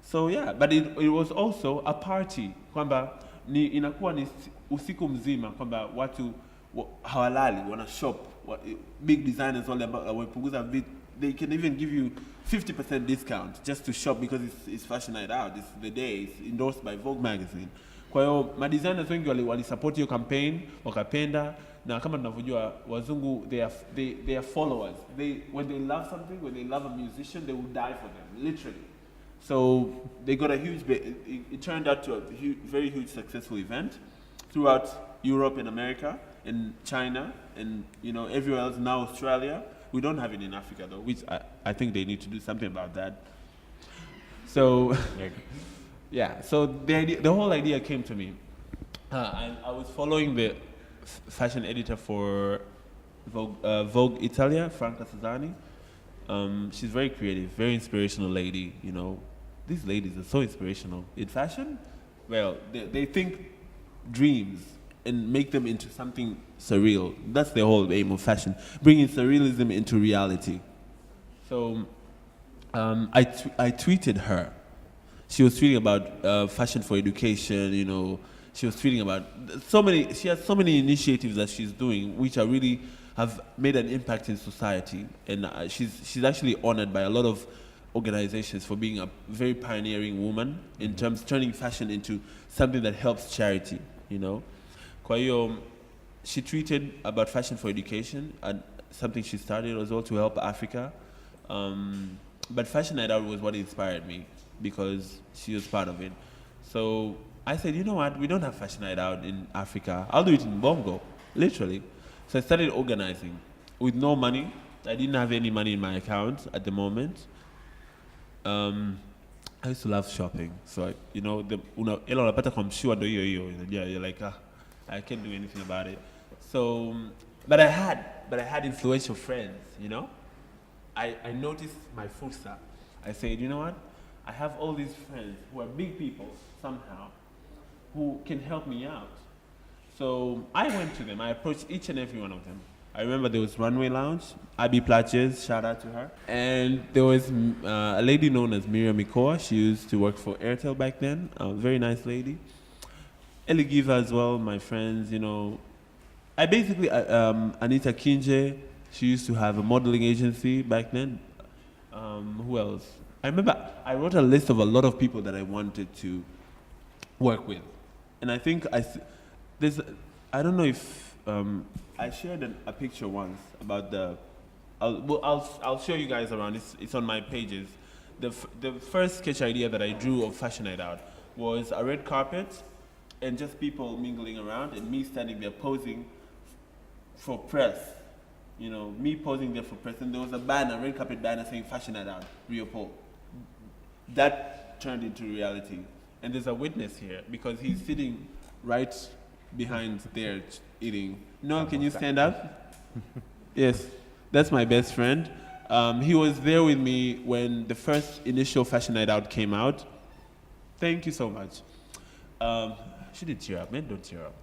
Speaker 3: So yeah, but it was also a party, kwamba inakuwa ni usiku mzima, kwamba watu hawalali, wana shop, big designers wale wamepunguza they can even give you 50% discount just to shop because it's Fashion Night Out. It's the day. It's endorsed by Vogue magazine. Kwa hiyo madesigners wengi wali support your campaign, wakapenda, na kama tunavyojua wazungu they are followers. When they love something, when they love a musician, they will die for them, literally. So they got a huge it turned out to a very huge successful event throughout Europe and America and China and everywhere else, now Australia. We don't have it in Africa though, which I think they need to do something about that. So yeah, so the whole idea came to me. I was following the fashion editor for Vogue Italia, Franca Sozzani. She's very creative, very inspirational lady. These ladies are so inspirational in fashion. Well, they think dreams and make them into something surreal. That's the whole aim of fashion, bringing surrealism into reality. So I tweeted her. She was tweeting about fashion for education, She was tweeting about she has so many initiatives that she's doing, which are really have made an impact in society. And she's actually honored by a lot of organizations for being a very pioneering woman in terms of turning fashion into something that helps charity, Kwa hiyo, she tweeted about fashion for education and something she started as well to help Africa. But Fashion Night Out was what inspired me because she was part of it. So I said, you know what, we don't have Fashion Night Out in Africa. I'll do it in Bongo, literally. So I started organizing with no money. I didn't have any money in my account at the moment. I used to love shopping. So, ela unapata kwa mshua ndo hiyo. You're like, I can't do anything about it. So, but I had influential friends, I noticed my fursa. I said, you know what? I have all these friends who are big people somehow who can help me out. So I went to them. I approached each and every one of them. I remember there was Runway Lounge, Abby Platches, shout out to her. And there was a lady known as Miriam Mikoa. She used to work for Airtel back then, a very nice lady. Ellie Giva as well, my friends, I basically, Anita Kinje, she used to have a modeling agency back then. Who else? I remember I wrote a list of a lot of people that I wanted to work with. And I think I don't know if, I shared a picture once about I'll show you guys around, it's on my pages. The first sketch idea that I drew of Fashion Night Out was a red carpet and just people mingling around and me standing there posing for press. Me posing there for press, and there was a banner, red carpet banner saying Fashion Night Out, RIO PAUL. that turned into reality. And there's a witness here because he's sitting right behind there eating. Noel, can you stand up? Yes, that's my best friend. He was there with me when the first initial Fashion Night Out came out. Thank you so much. Shouldn't cheer up, man, don't cheer up.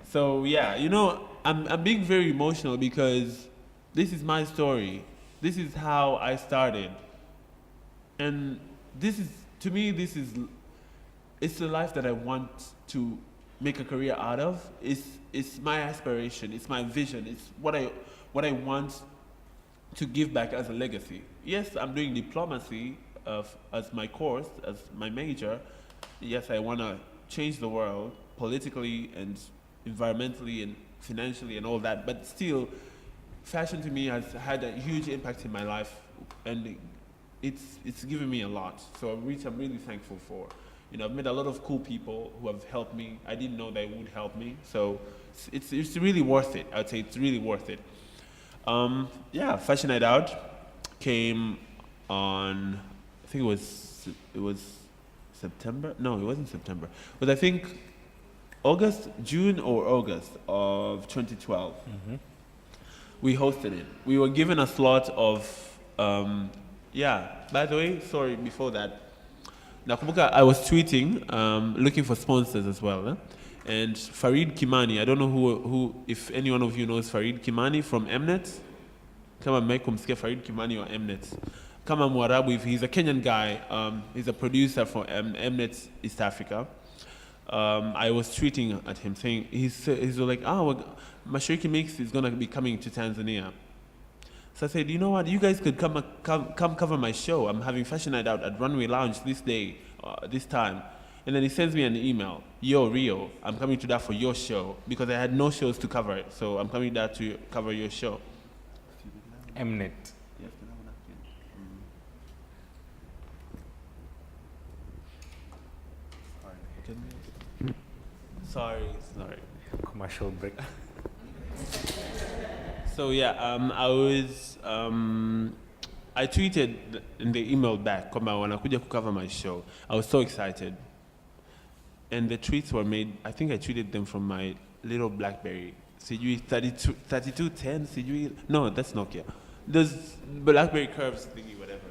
Speaker 3: So yeah, you know, I'm being very emotional because this is my story. This is how I started. And this is, to me, it's the life that I want to make a career out of. It's my aspiration, it's my vision, it's what I want to give back as a legacy. Yes, I'm doing diplomacy as my course, as my major. Yes, I want to change the world politically and environmentally and financially and all that, but still, fashion to me has had a huge impact in my life, and it's given me a lot. So I'm really thankful for. You know, I've met a lot of cool people who have helped me. I didn't know they would help me. So it's really worth it. I would say it's really worth it. Yeah, Fashion Night Out came on, I think it was September. No, it wasn't September. But I think June or August of 2012. Mm-hmm. We hosted it. We were given a slot of, yeah, by the way, sorry, before that, nakumbuka I was tweeting, looking for sponsors as well. And Farid Kimani, I don't know who, if any one of you knows Farid Kimani from Mnet. Kama mmekumsikia Farid Kimani or Mnet. Kama Mwarabu, he's a Kenyan guy. He's a producer for Mnet East Africa. I was tweeting at him saying, he's like, Mashariki Mix is gonna be coming to Tanzania. So I said, you know what, you guys could come cover my show. I'm having Fashion Night Out at Runway Lounge this day, this time. And then he sends me an email, yo, Rio, I'm coming to that for your show, because I had no shows to cover, so I'm coming there to cover your show.
Speaker 2: Mnet.
Speaker 3: Sorry.
Speaker 2: Commercial break.
Speaker 3: So yeah, I tweeted in the email back, kwamba wanakuja kucover my show. I was so excited. And the tweets were made, I think I tweeted them from my little BlackBerry. Sijui 3210, sijui, no, that's Nokia. Those BlackBerry curves thingy, whatever.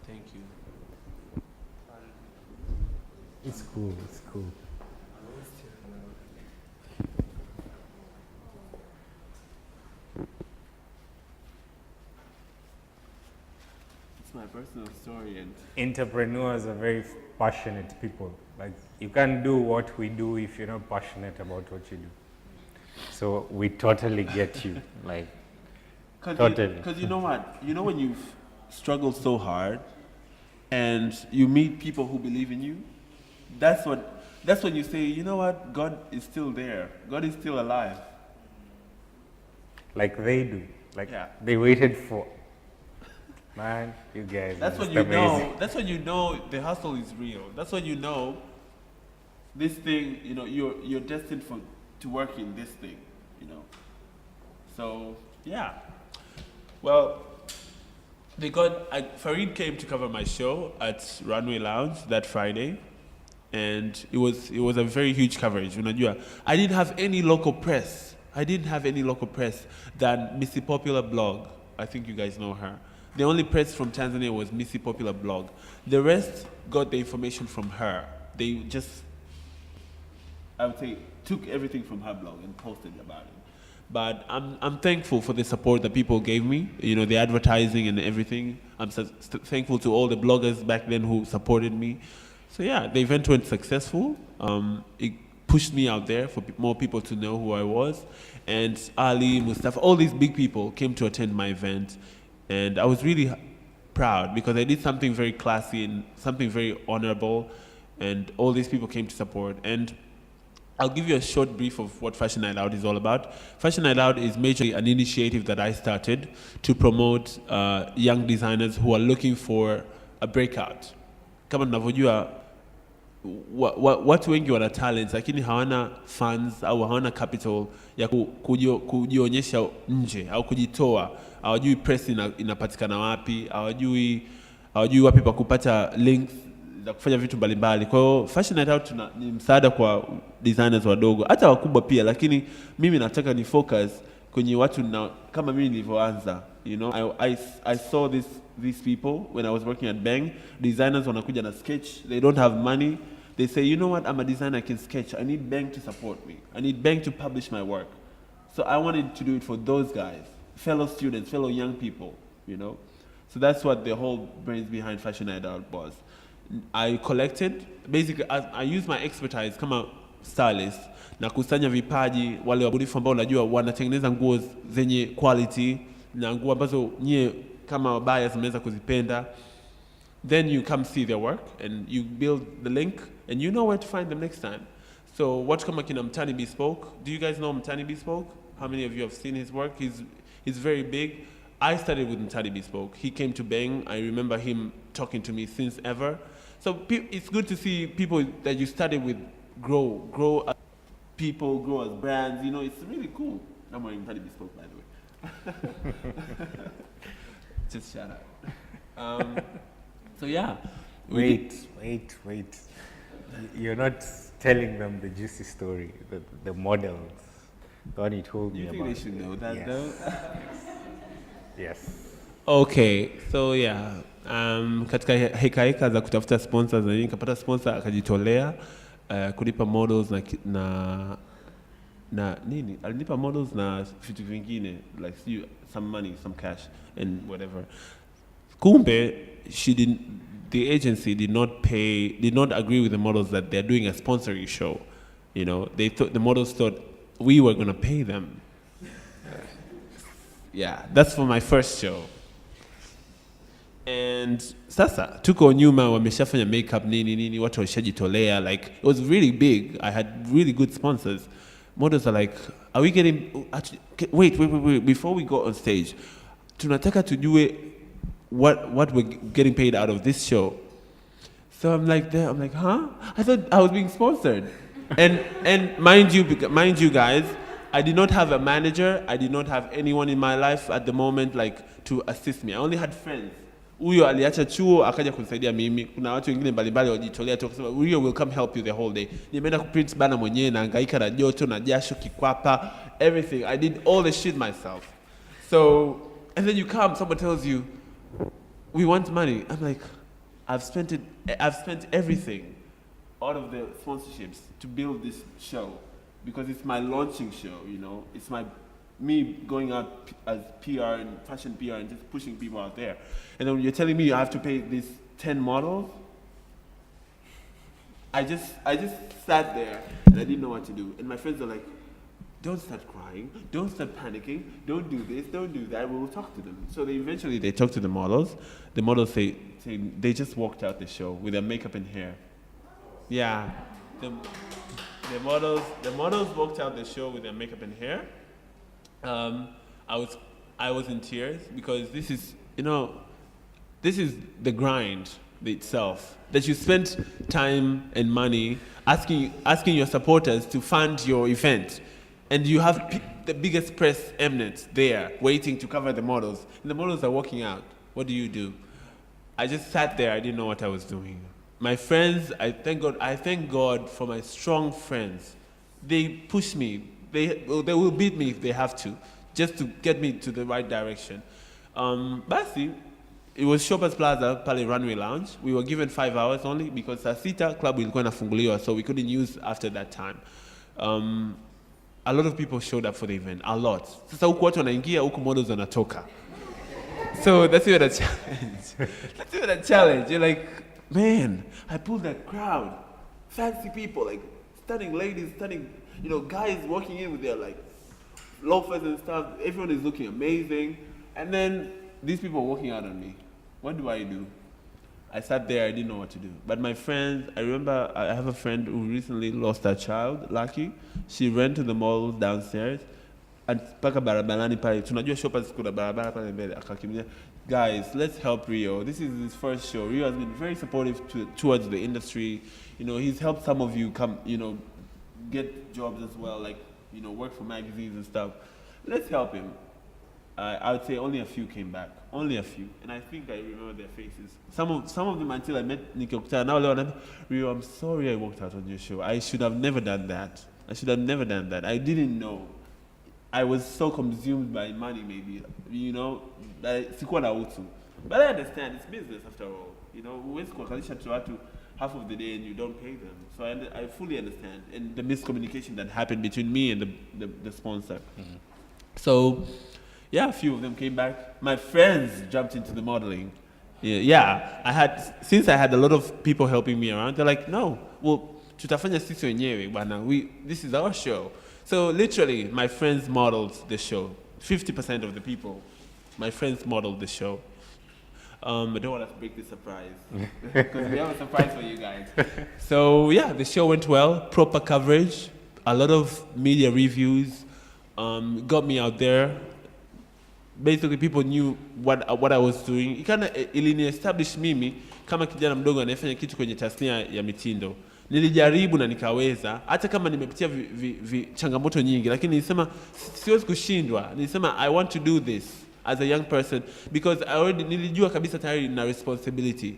Speaker 3: Thank you.
Speaker 2: It's cool.
Speaker 3: My personal story, and
Speaker 2: Entrepreneurs are very passionate people. Like, you can't do what we do if you're not passionate about what you do. So we totally get you. Like, totally.
Speaker 3: Because you know what? You know when you've struggled so hard and you meet people who believe in you, that's when you say, you know what? God is still there. God is still alive.
Speaker 2: Like they do. Like,
Speaker 3: yeah.
Speaker 2: They waited for. Man, you guys.
Speaker 3: That's when you know. That's when you know the hustle is real. That's when you know this thing. You know, you're destined to work in this thing. You know. So yeah. Well, Farid came to cover my show at Runway Lounge that Friday, and it was a very huge coverage. I didn't have any local press. Than Missy Popular Blog. I think you guys know her. The only press from Tanzania was Missy Popular Blog. The rest got the information from her. They just, I would say, took everything from her blog and posted about it. But I'm thankful for the support that people gave me, you know, the advertising and everything. I'm thankful to all the bloggers back then who supported me. So yeah, the event went successful. It pushed me out there for more people to know who I was. And Ali, Mustafa, all these big people came to attend my event. And I was really proud because I did something very classy and something very honorable, and all these people came to support. And I'll give you a short brief of what Fashion Night Out is all about. Fashion Night Out is majorly an initiative that I started to promote young designers who are looking for a breakout. Kama mnavyojua, watu wengi wana talents lakini hawana funds au hawana capital ya kujionyesha nje au kujitoa. Hawajui press inapatikana wapi, hawajui hawajui wapi pa kupata links za kufanya vitu mbalimbali. Kwa hiyo Fashion Night Out ni msaada kwa designers wadogo, hata wakubwa pia, lakini mimi nataka ni focus kwenye watu na kama mimi nilivyoanza. You know, I saw these people when I was working at Bang. Designers wanakuja na sketch, they don't have money. They say, you know what, I'm a designer, I can sketch. I need Bang to support me. I need Bang to publish my work. So I wanted to do it for those guys, fellow students, fellow young people, you know. So that's what the whole brains behind Fashion Night Out was. I collected, basically I used my expertise kama stylist na kusanya vipaji wale wabunifu ambao unajua wanatengeneza nguo zenye quality na nguo ambazo nyie kama buyers mnaweza kuzipenda. Then you come see their work and you build the link and you know where to find them next time. So watu kama kina Mtani Bespoke, do you guys know Mtani Bespoke? How many of you have seen his work? He's very big. I started with Mtani Bespoke. He came to Bang. I remember him talking to me since ever. So it's good to see people that you started with grow as people, grow as brands. You know, it's really cool. I'm wearing Mtani Bespoke, by the way. Just shout out. So yeah.
Speaker 2: Wait. You're not telling them the juicy story, the models. The one you told me about.
Speaker 3: You think they should know that, though?
Speaker 2: Yes.
Speaker 3: Okay, so yeah. Katika heka za kutafuta sponsors na nini, kapata sponsor akajitolea kulipa models na nini? Alinipa models na vitu vingine, like some money, some cash and whatever. Kumbe, the agency did not agree with the models that they're doing a sponsoring show. You know, the models thought we were going to pay them. Yeah, that's for my first show. And sasa, tuko nyuma wameshafanya makeup nini, watu washajitolea, like, it was really big. I had really good sponsors. Models are like, are we getting, actually, wait, before we go on stage, tunataka tujue what we're getting paid out of this show. So I'm like, huh? I thought I was being sponsored. and mind you guys, I did not have a manager. I did not have anyone in my life at the moment like to assist me. I only had friends. Huyo aliacha chuo akaja kunisaidia mimi. Kuna watu wengine mbalimbali wajitolea tu kusema Rio will come help you the whole day. Nimeenda kuprint bana mwenyewe na hangaika na joto na jasho kikwapa, everything. I did all the shit myself. So, and then you come, someone tells you, we want money. I'm like, I've spent everything out of the sponsorships to build this show because it's my launching show, you know. It's me going out as PR and fashion PR and just pushing people out there. And then you're telling me I have to pay these 10 models? I just sat there and I didn't know what to do. And my friends are like, don't start crying, don't start panicking, don't do this, don't do that, we will talk to them. So eventually they talk to the models. The models say they just walked out the show with their makeup and hair. Yeah, the models walked out the show with their makeup and hair. I was in tears because this is the grind itself, that you spent time and money asking your supporters to fund your event, and you have the biggest press eminence there waiting to cover the models, and the models are walking out. What do? I just sat there. I didn't know what I was doing. My friends, I thank God for my strong friends. They push me. They will beat me if they have to, just to get me to the right direction. Basi, it was Shoppers Plaza, Pale Runway Lounge. We were given 5 hours only because Sasita Club ilikuwa inafunguliwa, so we couldn't use after that time. A lot of people showed up for the event, a lot. Sasa huku watu wanaingia, huku models wanatoka. So that's even a challenge. You're like, man, I pulled that crowd. Fancy people, like stunning ladies, stunning, guys walking in with their like loafers and stuff. Everyone is looking amazing. And then these people are walking out on me. What do? I sat there, I didn't know what to do. But my friends, I remember I have a friend who recently lost her child, Lucky. She ran to the mall downstairs. And paka barabarani pale, tunajua shoppers kuna barabara pale mbele, akakimbilia, guys, let's help Rio. This is his first show. Rio has been very supportive towards the industry. He's helped some of you come, get jobs as well, like, work for magazines and stuff. Let's help him. I would say only a few came back. Only a few. And I think I remember their faces. Some of them until I met Nikki Okta. Now, Rio, I'm sorry I walked out on your show. I should have never done that. I didn't know. I was so consumed by money, maybe. You know, sikuwa na utu. But I understand, it's business after all. You know, huwezi kuwakalisha tu watu half of the day and you don't pay them. So I fully understand. And the miscommunication that happened between me and the sponsor. Mm-hmm. So, yeah, a few of them came back. My friends jumped into the modeling. Since I had a lot of people helping me around, they're like, no, well, tutafanya sisi wenyewe bwana. This is our show. So literally, my friends modeled the show. 50% of the people, my friends modeled the show. I don't want to break the surprise because we have a surprise for you guys. So yeah, the show went well. Proper coverage, a lot of media reviews, got me out there. Basically, people knew what I was doing. Ilini establish mimi kama kijana mdogo anayefanya kitu kwenye tasnia ya mitindo. Nilijaribu na nikaweza, hata kama nimepitia changamoto nyingi, lakini nilisema siwezi kushindwa. Nilisema I want to do this as a young person because nilijua kabisa tayari na responsibility.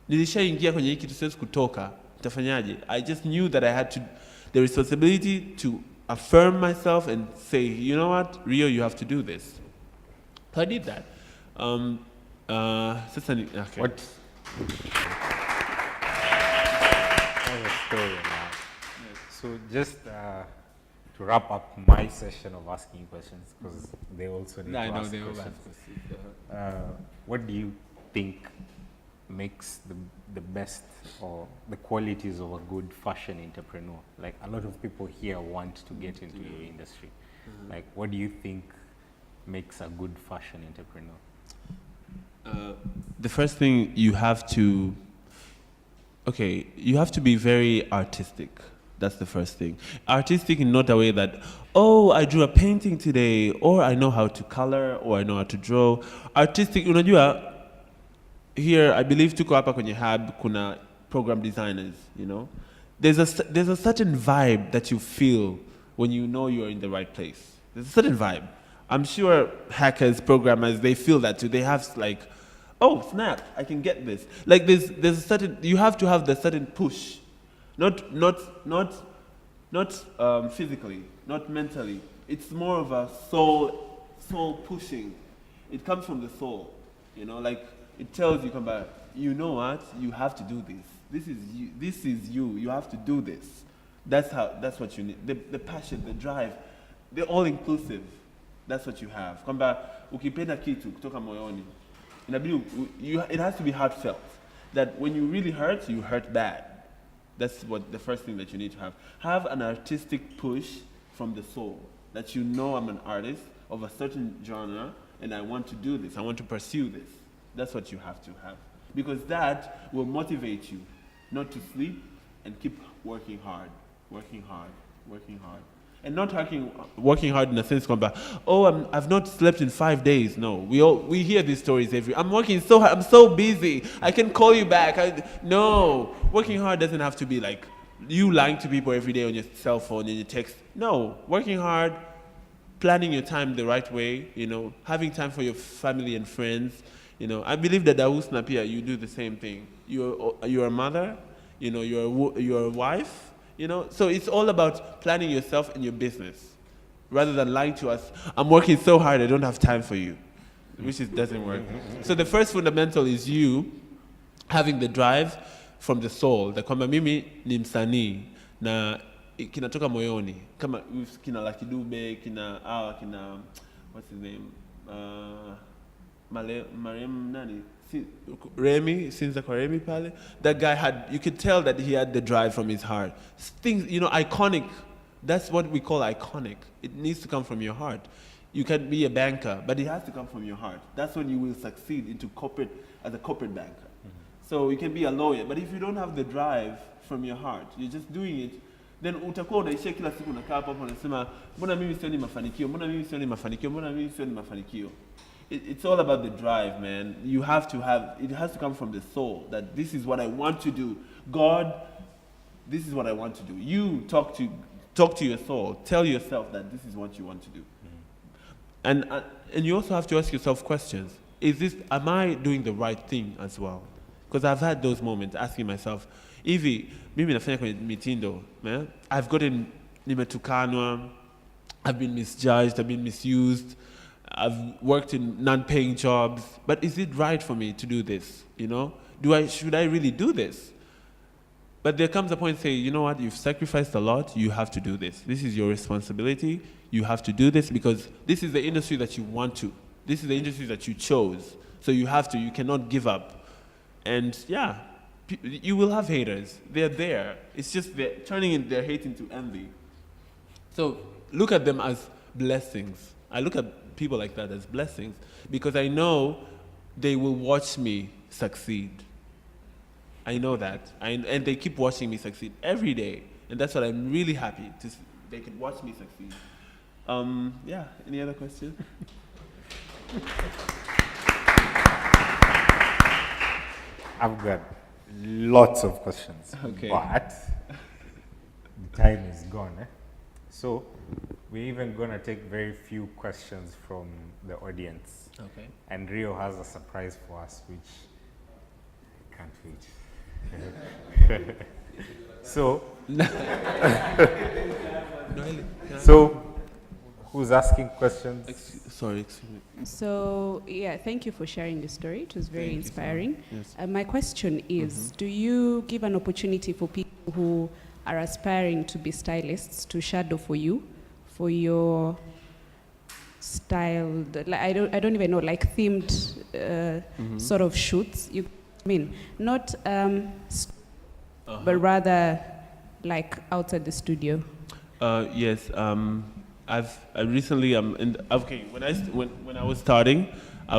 Speaker 3: Nilishaingia kwenye hiki kitu, siwezi kutoka. Nitafanyaje? I just knew that I had the responsibility to affirm myself and say, you know what, Rio, you have to do this. So I did that. Okay.
Speaker 2: What? Story now. So just to wrap up my session of asking questions, because they also need to ask questions. What do you think makes the best or the qualities of a good fashion entrepreneur? Like a lot of people here want to get into your industry. Mm-hmm. Like what do you think makes a good fashion entrepreneur?
Speaker 3: The first thing you have to be very artistic. That's the first thing. Artistic in not a way that, oh, I drew a painting today, or I know how to color, or I know how to draw. Artistic, unajua, here I believe tuko hapa kwenye hub kuna program designers, you know. There's a certain vibe that you feel when you know you're in the right place. There's a certain vibe. I'm sure hackers, programmers, they feel that too. They have like, oh snap, I can get this. Like there's a certain, you have to have the certain push, not physically, not mentally. It's more of a soul pushing. It comes from the soul, you know. Like it tells you, come back. You know what? You have to do this. This is you. This is you. You have to do this. That's what you need. The passion, the drive, they're all inclusive. That's what you have. Kwamba ukipenda kitu kutoka moyoni, inabidi it has to be heartfelt. That when you really hurt, you hurt bad. That's what the first thing that you need to have. Have an artistic push from the soul. That you know I'm an artist of a certain genre and I want to do this. I want to pursue this. That's what you have to have. Because that will motivate you not to sleep and keep working hard. And not working hard in a sense, I've not slept in 5 days. No, we hear these stories I'm working so hard, I'm so busy, I can call you back. No, working hard doesn't have to be like you lying to people every day on your cell phone and your text. No, working hard, planning your time the right way, you know, having time for your family and friends. You know, I believe that Daus Napia, you do the same thing. You're a mother, you know, you're a wife. You know, so it's all about planning yourself and your business, rather than lying to us. I'm working so hard, I don't have time for you, which doesn't work. So the first fundamental is you having the drive from the soul. The kwamba mimi ni msanii na kinatoka moyoni. Kama kina Lucky Dube, kina what's his name? Mariam nani? Remy, Sinza kwa Remy pale, that guy you could tell that he had the drive from his heart. Things, you know, iconic. That's what we call iconic. It needs to come from your heart. You can be a banker, but it has to come from your heart. That's when you will succeed as a corporate banker. Mm-hmm. So you can be a lawyer, but if you don't have the drive from your heart, you're just doing it, then utakuwa unaishia kila siku unakaa hapo unasema mbona mimi sioni mafanikio. It's all about the drive, man. You have to it has to come from the soul, that this is what I want to do. God, this is what I want to do. You talk to your soul. Tell yourself that this is what you want to do. Mm-hmm. and you also have to ask yourself questions. Am I doing the right thing as well? Because I've had those moments asking myself, hivi mimi nafanya kwenye mitindo, I've gotten nimetukanwa, I've been misjudged, I've been misused, I've worked in non-paying jobs, but is it right for me to do this? Should I really do this? But there comes a point say, you know what, you've sacrificed a lot, you have to do this. This is your responsibility, you have to do this because this is the industry that you want to. This is the industry that you chose. So you have to, you cannot give up. And yeah, you will have haters. They're there. It's just they're turning their hate into envy. So look at them as blessings. I look at people like that as blessings because I know they will watch me succeed. I know that. And they keep watching me succeed every day. And that's what I'm really happy to see. They can watch me succeed. Yeah, any other questions?
Speaker 2: I've got lots of questions,
Speaker 3: Okay.
Speaker 2: but the time is gone. So we're even going to take very few questions from the audience.
Speaker 3: Okay.
Speaker 2: And Rio has a surprise for us, which I can't wait. So, who's asking questions?
Speaker 3: Sorry, excuse me.
Speaker 4: So, yeah, thank you for sharing the story. It was very inspiring.
Speaker 3: Yes.
Speaker 4: My question is, do you give an opportunity for people who are aspiring to be stylists to shadow for you, for your style, I don't even know, like themed sort of shoots? Not but rather like outside the studio.
Speaker 3: Yes. I recently when I was starting, I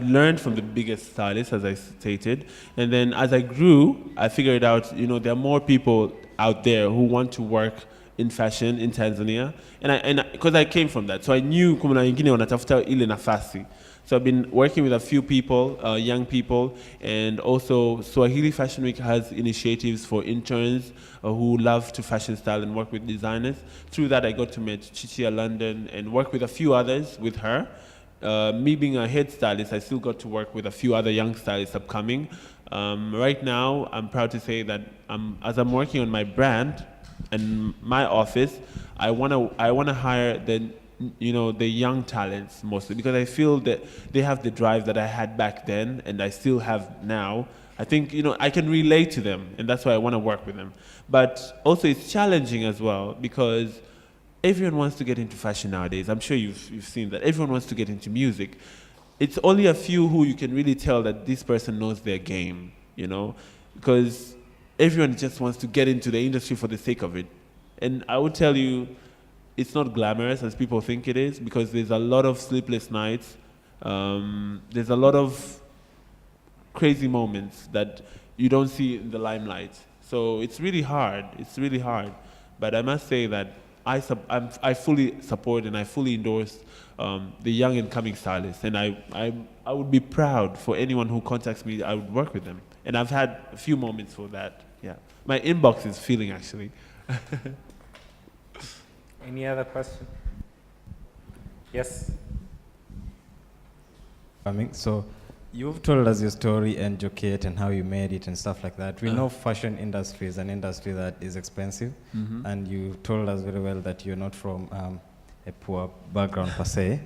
Speaker 3: learned from the biggest stylists, as I stated, and then as I grew, I figured out there are more people out there who want to work in fashion in Tanzania, and because I came from that, so I knew kuna wengine wanatafuta ile nafasi. So I've been working with a few people, young people, and also Swahili Fashion Week has initiatives for interns who love to fashion style and work with designers. Through that, I got to meet Chichia London and work with a few others with her. Me being a head stylist, I still got to work with a few other young stylists upcoming. Right now, I'm proud to say that as I'm working on my brand and my office, I wanna hire the young talents mostly because I feel that they have the drive that I had back then and I still have now. I think I can relate to them and that's why I want to work with them. But also it's challenging as well because everyone wants to get into fashion nowadays. I'm sure you've seen that. Everyone wants to get into music. It's only a few who you can really tell that this person knows their game, because everyone just wants to get into the industry for the sake of it. And I would tell you, it's not glamorous as people think it is because there's a lot of sleepless nights. There's a lot of crazy moments that you don't see in the limelight. So it's really hard. It's really hard. But I must say that I fully support and I fully endorse the young and coming stylists. And I would be proud for anyone who contacts me. I would work with them. And I've had a few moments for that. Yeah, my inbox is filling actually.
Speaker 2: Any other question? Yes.
Speaker 5: So you've told us your story and Jokate and how you made it and stuff like that. We know fashion industry is an industry that is expensive, and you told us very well that you're not from a poor background per se.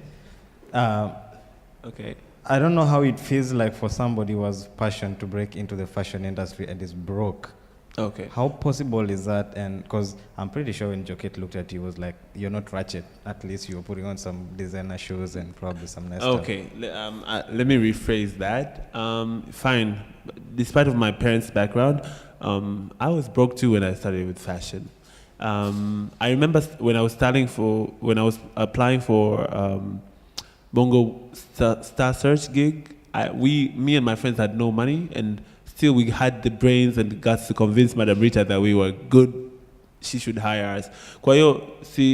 Speaker 3: Okay.
Speaker 5: I don't know how it feels like for somebody who has passion to break into the fashion industry and is broke.
Speaker 3: Okay.
Speaker 5: How possible is that? And because I'm pretty sure when Jokate looked at you, was like, you're not ratchet. At least you were putting on some designer shoes and probably some nice stuff.
Speaker 3: Okay. Let me rephrase that. Fine. Despite of my parents' background, I was broke too when I started with fashion. I remember when I was applying for Bongo Star Search gig. Me and my friends had no money, and still we had the brains and the guts to convince Madam Rita that we were good, she should hire us. Kwa hiyo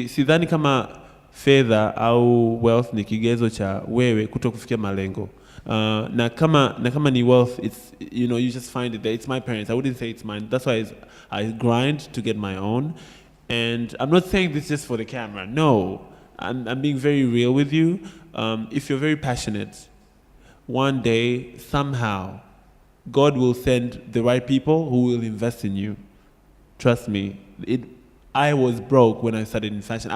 Speaker 3: sidhani kama fedha au wealth ni kigezo cha wewe kutokufikia malengo. Na kama ni wealth, it's you just find it there. It's my parents. I wouldn't say it's mine. That's why I grind to get my own. And I'm not saying this just for the camera. No. I'm being very real with you. If you're very passionate, one day, somehow, God will send the right people who will invest in you. Trust me. I was broke when I started in fashion.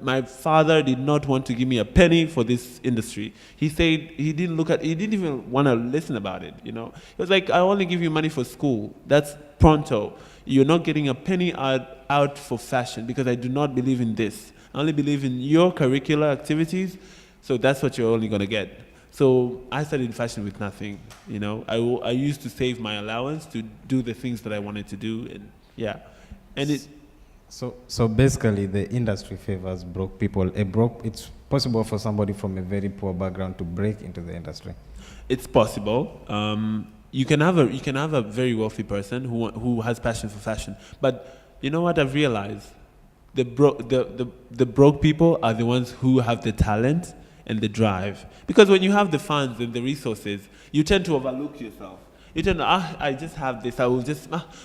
Speaker 3: My father did not want to give me a penny for this industry. He said he didn't even want to listen about it. You know, he was like, "I only give you money for school. That's pronto. You're not getting a penny out for fashion because I do not believe in this. I only believe in your curricular activities. So that's what you're only gonna get." So I started in fashion with nothing. You know, I used to save my allowance to do the things that I wanted to do, and yeah, and it.
Speaker 5: So basically, the industry favors broke people. It's possible for somebody from a very poor background to break into the industry.
Speaker 3: It's possible. You can have a very wealthy person who has passion for fashion. But you know what I've realized? The broke people are the ones who have the talent and the drive. Because when you have the funds and the resources, you tend to overlook yourself. You tend to, I just have this,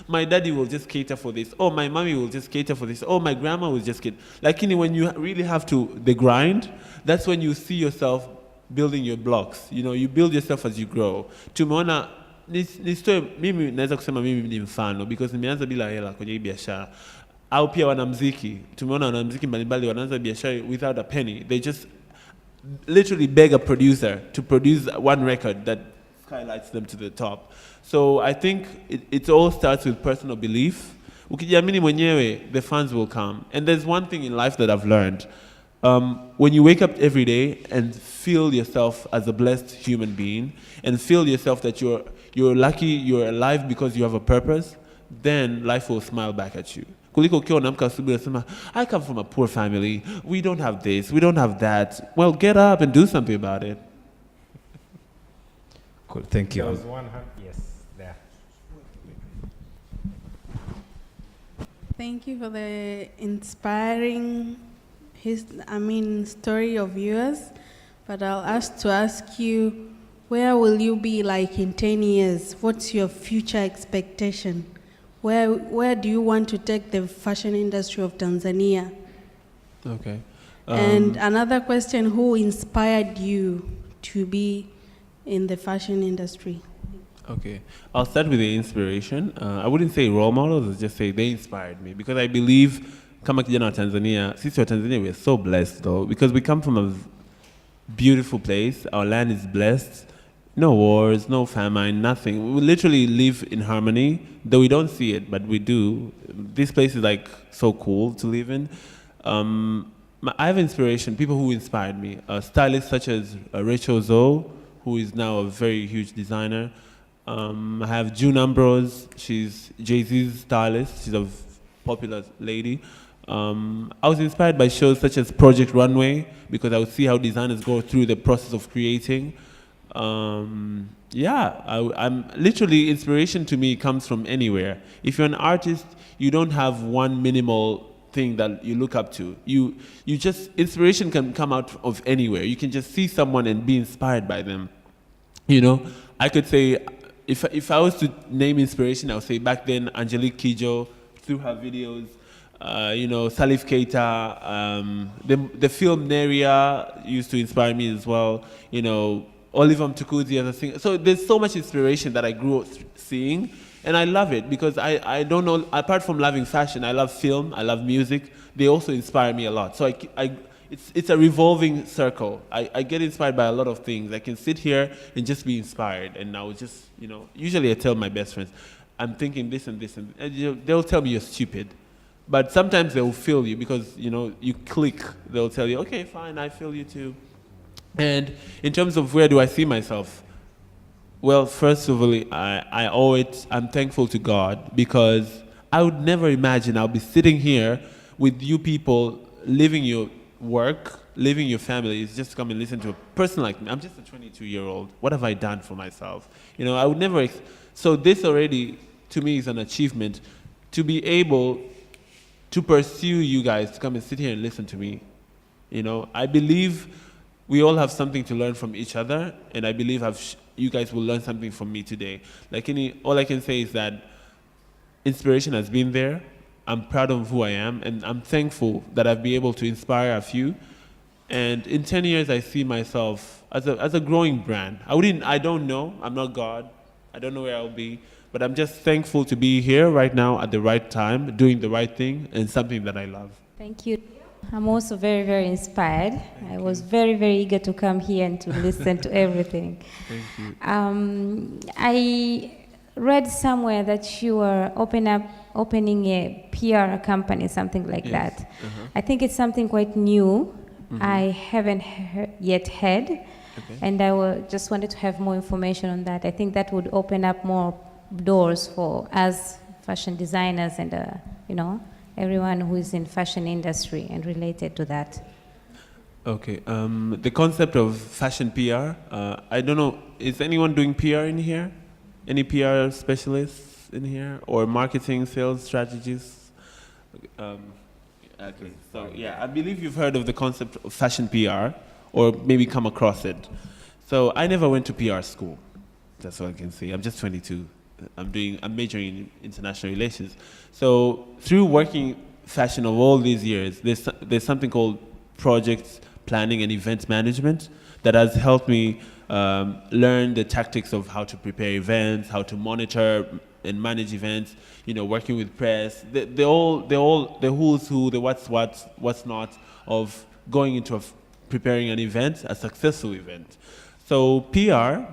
Speaker 3: my daddy will just cater for this. Oh, my mommy will just cater for this. Oh, my grandma will just cater. Like, when you really have the grind, that's when you see yourself building your blocks. You know, you build yourself as you grow. Tumeona, mimi naweza kusema mimi ni mfano, because nimeanza bila hela kwenye hii biashara. Au pia wanamuziki, tumeona wanamuziki mbalimbali wanaanza biashara without a penny. They just literally beg a producer to produce one record that highlights them to the top. So I think it all starts with personal belief. Ukijiamini mwenyewe, the funds will come. And there's one thing in life that I've learned. When you wake up every day and feel yourself as a blessed human being, and feel yourself that you're lucky, you're alive because you have a purpose, then life will smile back at you. Kuliko ukiwa unaamka asubuhi unasema, I come from a poor family, we don't have this, we don't have that. Well, get up and do something about it.
Speaker 5: Cool, thank you.
Speaker 2: There was one hand, yes, there.
Speaker 6: Thank you for the inspiring story of yours. But I'll ask you, where will you be like in 10 years? What's your future expectation? Where do you want to take the fashion industry of Tanzania?
Speaker 3: Okay.
Speaker 6: And another question, who inspired you to be in the fashion industry?
Speaker 3: Okay, I'll start with the inspiration. I wouldn't say role models, I'll just say they inspired me, because I believe, kama kijana wa Tanzania, sisi wa Tanzania, we're so blessed though, because we come from a beautiful place. Our land is blessed. No wars, no famine, nothing. We literally live in harmony, though we don't see it, but we do. This place is like so cool to live in. I have inspiration, people who inspired me. Stylists such as Rachel Zoe, who is now a very huge designer. I have June Ambrose, she's Jay-Z's stylist, she's a popular lady. I was inspired by shows such as Project Runway, because I would see how designers go through the process of creating. I'm literally, inspiration to me comes from anywhere. If you're an artist, you don't have one minimal thing that you look up to. You just, inspiration can come out of anywhere. You can just see someone and be inspired by them. You know, I could say, if I was to name inspiration, I would say back then Angelique Kidjo, through her videos, Salif Keita, the film Neria used to inspire me as well. You know, Oliver Mtukudzi as a singer. So there's so much inspiration that I grew up seeing, and I love it because I don't know, apart from loving fashion, I love film, I love music. They also inspire me a lot. So it's a revolving circle. I get inspired by a lot of things. I can sit here and just be inspired, and I will just, usually I tell my best friends, I'm thinking this and this, and they'll tell me you're stupid. But sometimes they'll feel you because, you click. They'll tell you, okay, fine, I feel you too. And in terms of where do I see myself? Well, first of all, I'm thankful to God, because I would never imagine I'll be sitting here with you people living your work, living your families, just to come and listen to a person like me. I'm just a 22-year-old. What have I done for myself? I would never. So this already, to me, is an achievement, to be able to pursue you guys to come and sit here and listen to me. I believe we all have something to learn from each other, and I believe you guys will learn something from me today. All I can say is that inspiration has been there. I'm proud of who I am, and I'm thankful that I've been able to inspire a few. And in 10 years, I see myself as a growing brand. I don't know, I'm not God. I don't know where I'll be, but I'm just thankful to be here right now at the right time, doing the right thing and something that I love.
Speaker 7: Thank you. I'm also very, very inspired. I was very, very eager to come here and to listen to everything.
Speaker 3: Thank you.
Speaker 7: I read somewhere that you were opening a PR company, something like that.
Speaker 3: Uh-huh.
Speaker 7: I think it's something quite new.
Speaker 3: Mhm.
Speaker 7: I haven't yet heard,
Speaker 3: Okay.
Speaker 7: and just wanted to have more information on that. I think that would open up more doors for us fashion designers and, everyone who is in fashion industry and related to that.
Speaker 3: Okay, the concept of fashion PR, I don't know, is anyone doing PR in here? Any PR specialists in here? Or marketing, sales strategists? Okay, so yeah, I believe you've heard of the concept of fashion PR, or maybe come across it. So I never went to PR school. That's all I can say. I'm just 22. I'm majoring in international relations. So through working fashion of all these years, there's something called project planning and event management that has helped me learn the tactics of how to prepare events, how to monitor and manage events, working with press, the who's who, the what's not of going into preparing an event, a successful event. So PR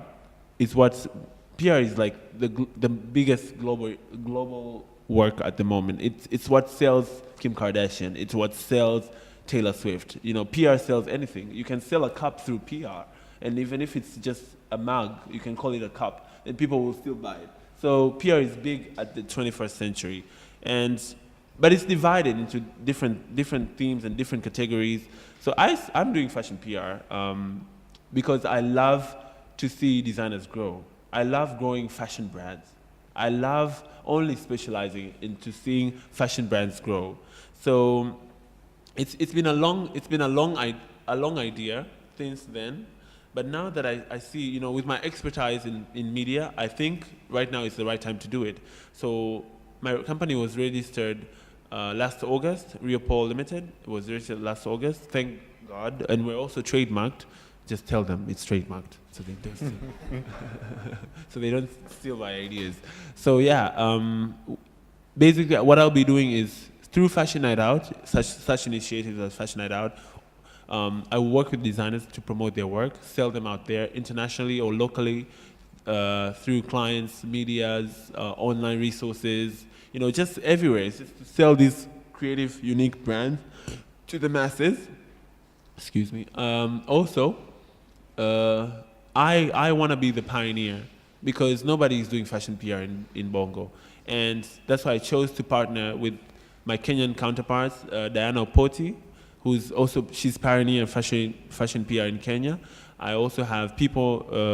Speaker 3: is like the biggest global work at the moment. It's what sells Kim Kardashian. It's what sells Taylor Swift. PR sells anything. You can sell a cup through PR, and even if it's just a mug, you can call it a cup, and people will still buy it. So PR is big at the 21st century, but it's divided into different themes and different categories. So I'm doing fashion PR because I love to see designers grow. I love growing fashion brands. I love only specializing into seeing fashion brands grow. So it's been a long idea since then. But now that I see, with my expertise in media, I think right now is the right time to do it. So my company was registered last August, RIO PAUL Limited. It was registered last August, thank God. And we're also trademarked. Just tell them it's trademarked, so they don't steal. So they don't steal my ideas. So yeah, basically what I'll be doing is through Fashion Night Out, such initiatives as Fashion Night Out, I will work with designers to promote their work, sell them out there internationally or locally through clients, medias, online resources, just everywhere. It's just to sell these creative, unique brands to the masses. Excuse me. Also, I want to be the pioneer because nobody is doing fashion PR in Bongo. And that's why I chose to partner with my Kenyan counterparts, Diana Opoti, she's pioneer fashion PR in Kenya. I also have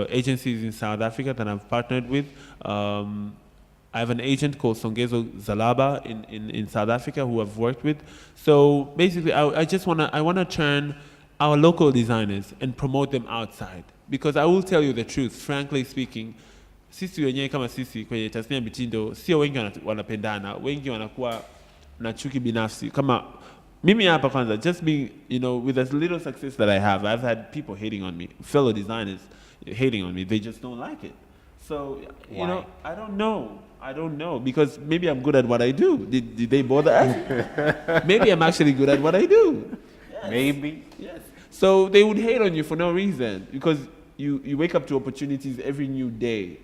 Speaker 3: agencies in South Africa that I've partnered with. I have an agent called Songezo Zalaba in South Africa who I've worked with. So basically, I want to turn our local designers and promote them outside. Because I will tell you the truth, frankly speaking, sisi wenyewe kama sisi kwenye tasnia ya mitindo, sio wengi wanapendana, wengi wanakuwa na chuki binafsi. Kama mimi hapa kwanza, just being, with as little success that I have, I've had people hating on me, fellow designers hating on me. They just don't like it. So, I don't know, because maybe I'm good at what I do. Did they bother asking? Maybe I'm actually good at what I do. Yes.
Speaker 2: Maybe.
Speaker 3: Yes. So they would hate on you for no reason, because you wake up to opportunities every new day.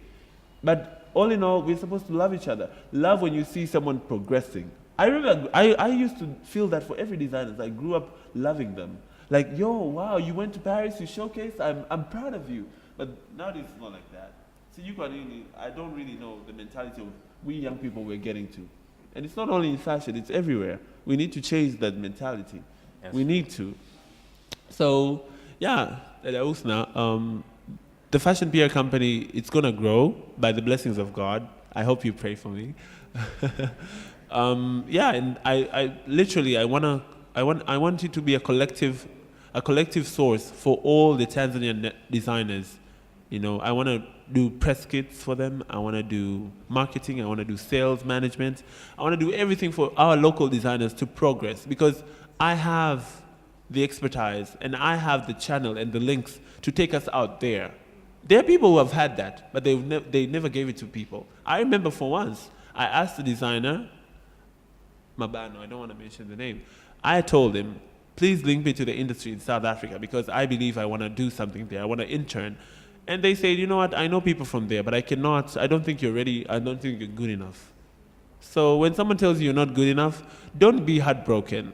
Speaker 3: But all in all, we're supposed to love each other. Love when you see someone progressing. I remember I used to feel that for every designer. I grew up loving them. Like, yo, wow, you went to Paris, you showcased, I'm proud of you. But nowadays it's not like that. So I don't really know the mentality of we young people we're getting to. And it's not only in fashion, it's everywhere. We need to change that mentality.
Speaker 2: Yes.
Speaker 3: We need to. So, yeah, the fashion PR company, it's going to grow by the blessings of God. I hope you pray for me. And I want it to be a collective source for all the Tanzanian designers. I want to do press kits for them. I want to do marketing. I want to do sales management. I want to do everything for our local designers to progress, because I have the expertise, and I have the channel and the links to take us out there. There are people who have had that, but they never gave it to people. I remember for once, I asked the designer, Mabano, I don't want to mention the name, I told him, please link me to the industry in South Africa because I believe I want to do something there, I want to intern. And they said, you know what, I know people from there, but I don't think you're ready, I don't think you're good enough. So when someone tells you you're not good enough, don't be heartbroken,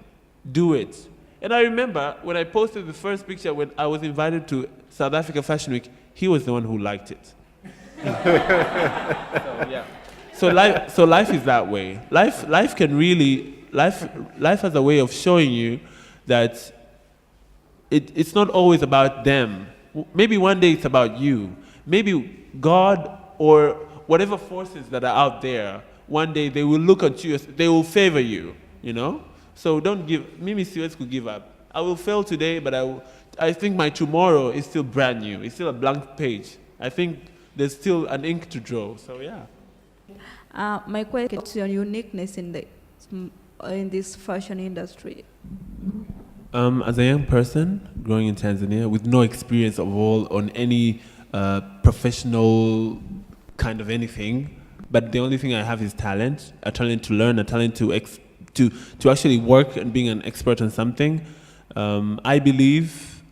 Speaker 3: do it. And I remember when I posted the first picture when I was invited to South Africa Fashion Week, he was the one who liked it. So life is that way. Life has a way of showing you that it's not always about them. Maybe one day it's about you. Maybe God or whatever forces that are out there, one day they will look at you, they will favor you, you know? So don't give, Mimi Siwezi could give up. I will fail today, but I think my tomorrow is still brand new. It's still a blank page. I think there's still an ink to draw, so yeah.
Speaker 8: My question is your uniqueness in this fashion industry.
Speaker 3: As a young person growing in Tanzania with no experience of all on any professional kind of anything, but the only thing I have is talent, a talent to learn, a talent to actually work and being an expert on something. I believe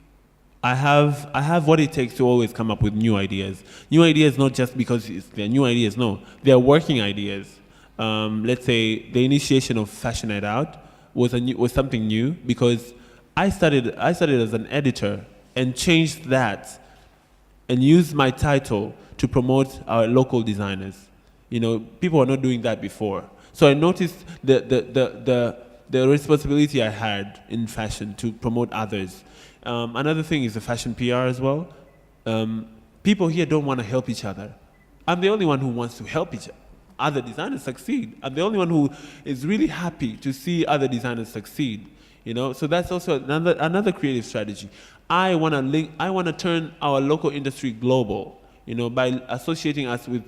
Speaker 3: I have what it takes to always come up with new ideas. New ideas not just because they're new ideas, no, they're working ideas. Let's say the initiation of Fashion Night Out was something new because I started as an editor and changed that and used my title to promote our local designers. You know, people were not doing that before. So I noticed the responsibility I had in fashion to promote others. Another thing is the fashion PR as well. People here don't want to help each other. I'm the only one who wants to help other designers succeed. I'm the only one who is really happy to see other designers succeed. You know, so that's also another creative strategy. I want to turn our local industry global. You know, by associating us with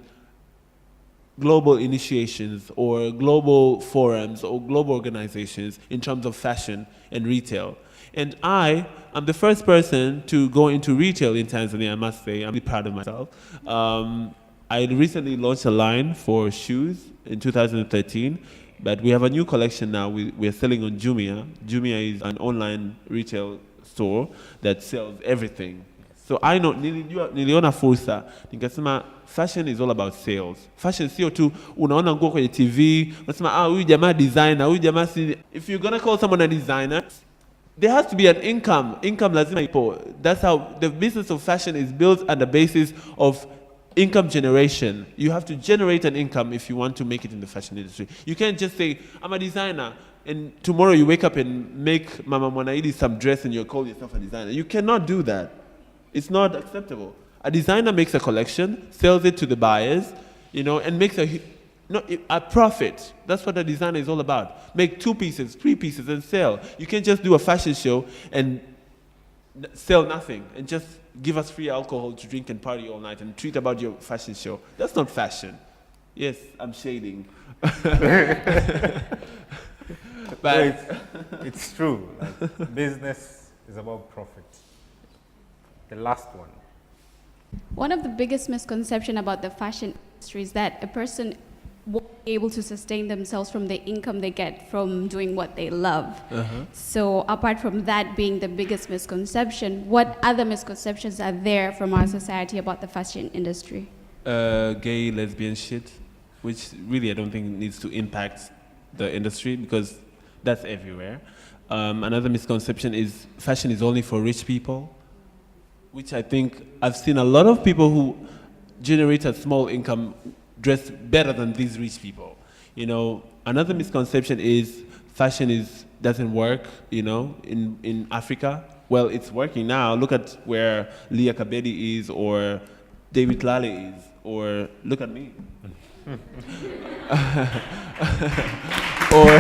Speaker 3: global initiations or global forums or global organizations in terms of fashion and retail. And I am the first person to go into retail in Tanzania, I must say. I'm really proud of myself. I recently launched a line for shoes in 2013, but we have a new collection now. We're selling on Jumia. Jumia is an online retail store that sells everything. So I know, niliona fursa, nikasema fashion is all about sales. Fashion sio tu unaona nguo kwenye TV, unasema huyu jamaa designer, huyu jamaa si. If you're gonna call someone a designer, there has to be an income. Income lazima ipo. That's how the business of fashion is built on the basis of income generation. You have to generate an income if you want to make it in the fashion industry. You can't just say, I'm a designer, and tomorrow you wake up and make Mama Mwanaidi some dress and you call yourself a designer. You cannot do that. It's not acceptable. A designer makes a collection, sells it to the buyers, you know, and makes a profit. That's what a designer is all about. Make 2 pieces, 3 pieces, and sell. You can't just do a fashion show and sell nothing and just give us free alcohol to drink and party all night and tweet about your fashion show. That's not fashion. Yes, I'm shading.
Speaker 2: But it's true. Like, business is about profit. The last one.
Speaker 9: One of the biggest misconceptions about the fashion industry is that a person won't be able to sustain themselves from the income they get from doing what they love. So apart from that being the biggest misconception, what other misconceptions are there from our society about the fashion industry?
Speaker 3: Gay, lesbian shit, which really I don't think needs to impact the industry because that's everywhere. Another misconception is fashion is only for rich people, which I think I've seen a lot of people who generate a small income dress better than these rich people. You know, another misconception is fashion doesn't work, you know, in Africa. Well, it's working now. Look at where Leah Kabedi is or David Lale is, or look at me. Or,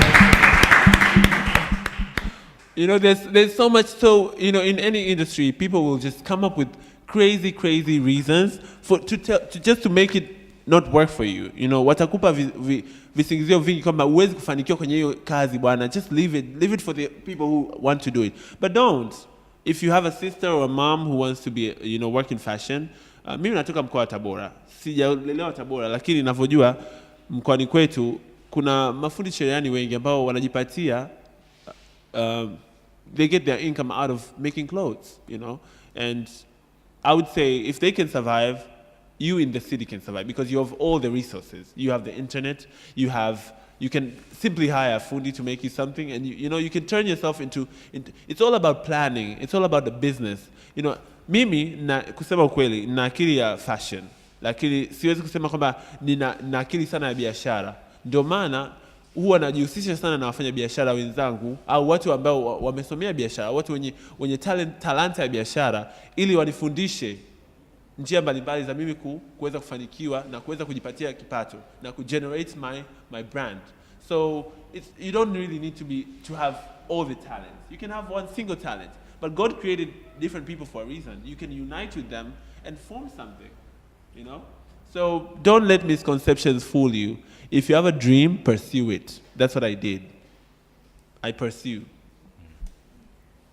Speaker 3: you know, there's so much. So, you know, in any industry, people will just come up with crazy reasons to make it not work for you. You know, watakupa visingizio vingi kwamba uwezi kufanikiwa kwenye hiyo kazi bwana. Just leave it for the people who want to do it. But don't. If you have a sister or a mom who wants to be, you know, work in fashion, mimi natoka mkoa wa Tabora. Sijalelewa Tabora, lakini ninavyojua mkoani kwetu kuna mafundi cherehani wengi ambao wanajipatia they get their income out of making clothes, you know. And I would say if they can survive, you in the city can survive because you have all the resources. You have the internet, you can simply hire a fundi to make you something, and you know, you can turn yourself into it's all about planning, it's all about the business. You know, mimi kusema ukweli na akili ya fashion, lakini siwezi kusema kwamba nina akili sana ya biashara. Ndio maana huwa najihusisha sana na wafanya biashara wenzangu au watu ambao wamesomea biashara, watu wenye talanta ya biashara, ili wanifundishe njia mbalimbali za mimi kuweza kufanikiwa na kuweza kujipatia kipato na kugenerate my brand. So you don't really need to have all the talent. You can have one single talent, but God created different people for a reason. You can unite with them and form something, you know? So don't let misconceptions fool you. If you have a dream, pursue it. That's what I did. I pursue.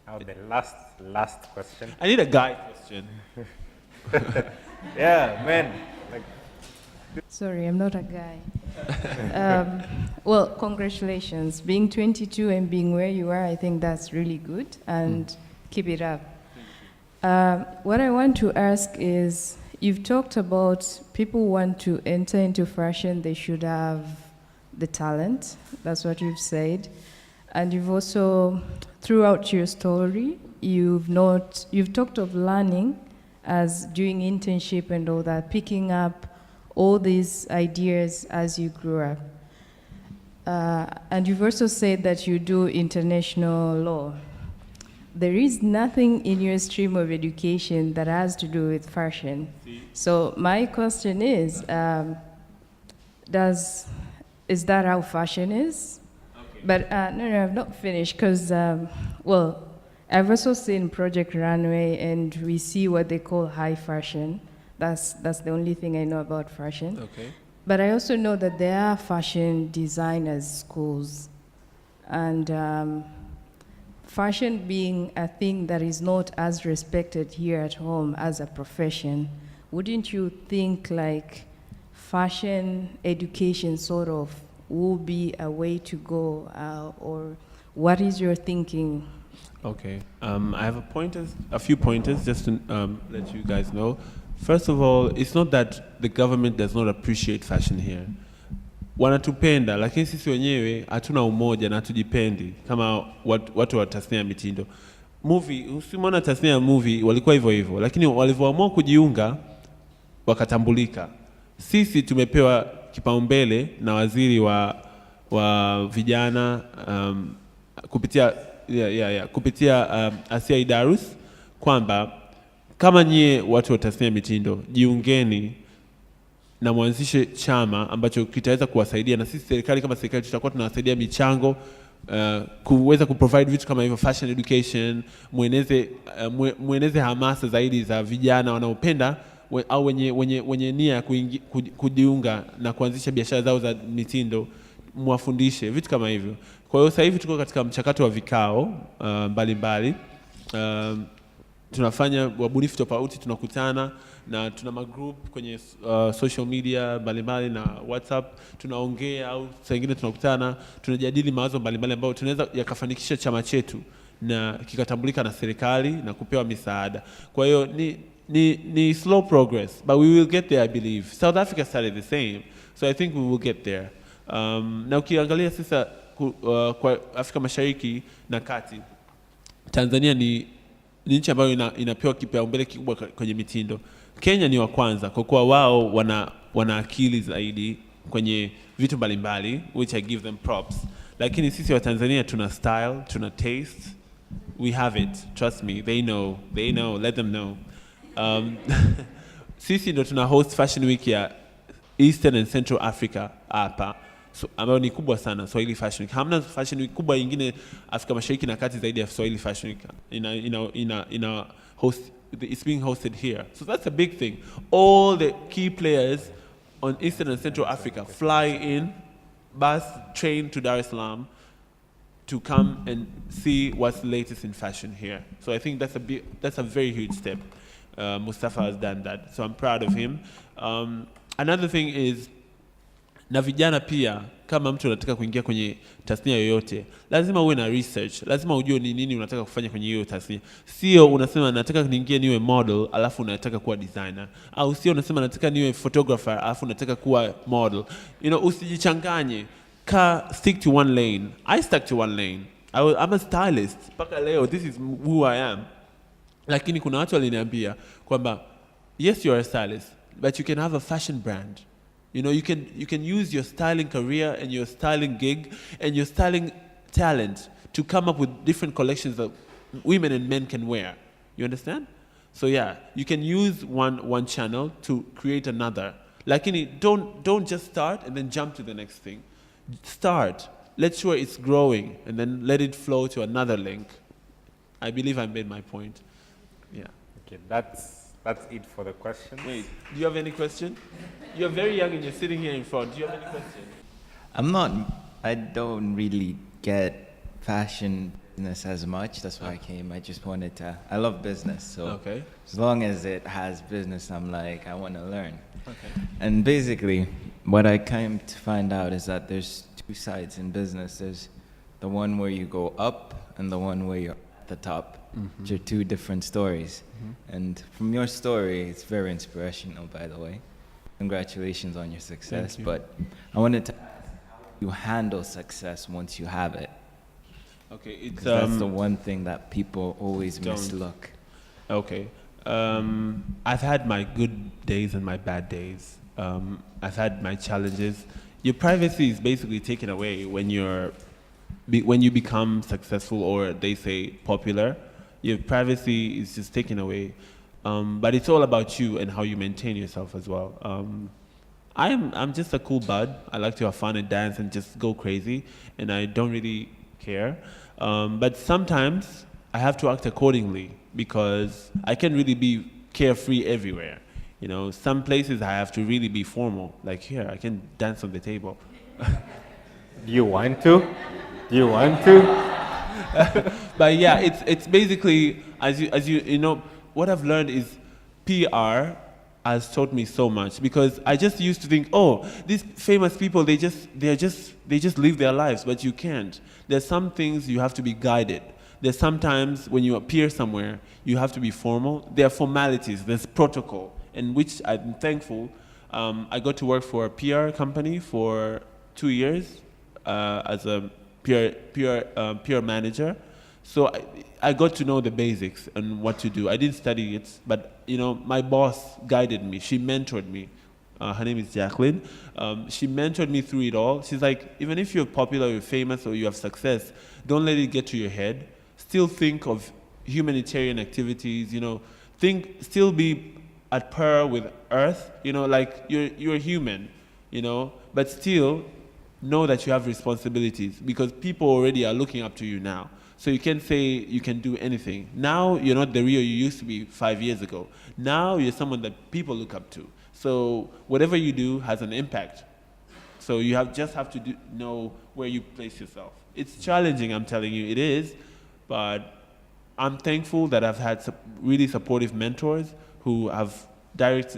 Speaker 2: Now the last question.
Speaker 3: I need a guy question.
Speaker 2: Yeah, man.
Speaker 10: Sorry, I'm not a guy. Well, congratulations. Being 22 and being where you are, I think that's really good, and keep it up. What I want to ask is, you've talked about people want to enter into fashion, they should have the talent. That's what you've said. And you've also, throughout your story, you've talked of learning as doing internship and all that, picking up all these ideas as you grew up. And you've also said that you do international law. There is nothing in your stream of education that has to do with fashion. So my question is, is that how fashion is? Okay. But no, I've not finished, because, well, I've also seen Project Runway, and we see what they call high fashion. That's the only thing I know about fashion.
Speaker 3: Okay.
Speaker 10: But I also know that there are fashion designers schools, and fashion being a thing that is not as respected here at home as a profession, wouldn't you think like fashion education sort of will be a way to go, or what is your thinking?
Speaker 3: Okay, I have a few pointers just to let you guys know. First of all, it's not that the government does not appreciate fashion here. Wanatupenda, lakini sisi wenyewe hatuna umoja na hatujipendi kama watu wa tasnia ya mitindo. Usimwona tasnia ya movie walikuwa hivyo hivyo, lakini walivyoamua kujiunga wakatambulika. Sisi tumepewa kipaumbele na waziri wa vijana kupitia Asia Idarus kwamba kama nyie watu wa tasnia ya mitindo jiungeni na mwanzishe chama ambacho kitaweza kuwasaidia, na sisi serikali kama serikali tutakuwa tunawasaidia michango kuweza kuprovide vitu kama hivyo, fashion education, mueneze hamasa zaidi za vijana wanaopenda au wenye nia kujiunga na kuanzisha biashara zao za mitindo, muwafundishe vitu kama hivyo. Kwa hiyo sasa hivi tuko katika mchakato wa vikao mbalimbali. Tunafanya wabunifu tofauti, tunakutana na tuna magroup kwenye social media mbalimbali na WhatsApp, tunaongea au saa nyingine tunakutana, tunajadili mawazo mbalimbali ambayo tunaweza yakafanikisha chama chetu na kikatambulika na serikali na kupewa misaada. Kwa hiyo ni slow progress, but we will get there, I believe. South Africa started the same, so I think we will get there. Na ukiangalia sasa kwa Afrika Mashariki na Kati, Tanzania ni nchi ambayo inapewa kipaumbele kikubwa kwenye mitindo. Kenya ni wa kwanza kwa kuwa wao wana akili zaidi kwenye vitu mbalimbali, which I give them props. Lakini sisi wa Tanzania tuna style, tuna taste. We have it. Trust me, they know, let them know. Sisi ndo tuna host Fashion Week ya Eastern and Central Africa hapa. So, ambayo ni kubwa sana, Swahili Fashion Week. Hamna Fashion Week kubwa nyingine Afrika Mashariki na Kati zaidi ya Swahili Fashion Week. It's being hosted here. So that's a big thing. All the key players on Eastern and Central Africa fly in, bus, train to Dar es Salaam to come and see what's the latest in fashion here. So I think that's a very huge step. Mustafa has done that, so I'm proud of him. Another thing is, na vijana pia, kama mtu unataka kuingia kwenye tasnia yoyote, lazima uwe na research, lazima ujue ni nini unataka kufanya kwenye hiyo tasnia. Sio unasema nataka niingie niwe model alafu unataka kuwa designer, au sio unasema nataka niwe photographer alafu unataka kuwa model. You know, usijichanganye. Stick to one lane. I stuck to one lane. I'm a stylist. Paka leo, this is who I am. Lakini kuna watu waliniambia kwamba, yes, you're a stylist, but you can have a fashion brand. You know, you can use your styling career and your styling gig and your styling talent to come up with different collections that women and men can wear. You understand? So yeah, you can use one channel to create another. Lakini don't just start and then jump to the next thing. Start, let's sure it's growing, and then let it flow to another link. I believe I made my point. Yeah.
Speaker 2: Okay, that's it for the questions.
Speaker 3: Wait, do you have any question? You're very young and you're sitting here in front. Do you have any question?
Speaker 11: I don't really get fashion business as much. That's why I came. I just wanted to, I love business. So
Speaker 3: okay.
Speaker 11: As long as it has business, I'm like, I want to learn.
Speaker 3: Okay.
Speaker 11: And basically, what I came to find out is that there's two sides in business. There's the one where you go up and the one where you're at the top.
Speaker 3: Mm-hmm.
Speaker 11: Which are two different stories.
Speaker 3: Mm-hmm.
Speaker 11: And from your story, it's very inspirational, by the way. Congratulations on your success.
Speaker 3: Thank you.
Speaker 11: But I wanted to ask how you handle success once you have it.
Speaker 3: Okay, it's
Speaker 11: that's the one thing that people always mislook.
Speaker 3: Okay. I've had my good days and my bad days. I've had my challenges. Your privacy is basically taken away when you become successful, or they say popular. Your privacy is just taken away. But it's all about you and how you maintain yourself as well. I'm just a cool bud. I like to have fun and dance and just go crazy, and I don't really care. But sometimes I have to act accordingly because I can't really be carefree everywhere. You know, some places I have to really be formal. Like here, I can dance on the table.
Speaker 2: Do you want to? Do you want to?
Speaker 3: But yeah, it's basically, as you know, what I've learned is PR has taught me so much, because I just used to think, oh, these famous people, they just live their lives, but you can't. There's some things you have to be guided. There's sometimes when you appear somewhere, you have to be formal. There are formalities, there's protocol, and which I'm thankful. I got to work for a PR company for 2 years as a PR manager. So I got to know the basics and what to do. I didn't study it, but you know, my boss guided me. She mentored me. Her name is Jacqueline. She mentored me through it all. She's like, even if you're popular, you're famous, or you have success, don't let it get to your head. Still think of humanitarian activities. You know, still be at par with Earth. You know, like you're human. You know, but still know that you have responsibilities, because people already are looking up to you now. So you can't say you can do anything. Now you're not the Rio you used to be 5 years ago. Now you're someone that people look up to. So whatever you do has an impact. So you just have to know where you place yourself. It's challenging, I'm telling you, it is. But I'm thankful that I've had really supportive mentors who have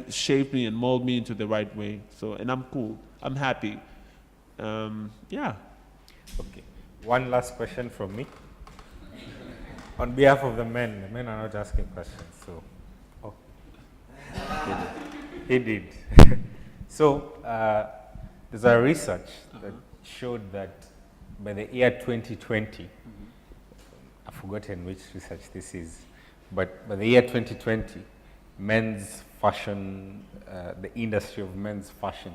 Speaker 3: shaped me and molded me into the right way. So, and I'm cool. I'm happy. Yeah.
Speaker 2: Okay. One last question from me. On behalf of the men are not asking questions, so. Oh. He did. So, there's a research that showed that by the year 2020, I've forgotten which research this is, but by the year 2020, men's fashion, the industry of men's fashion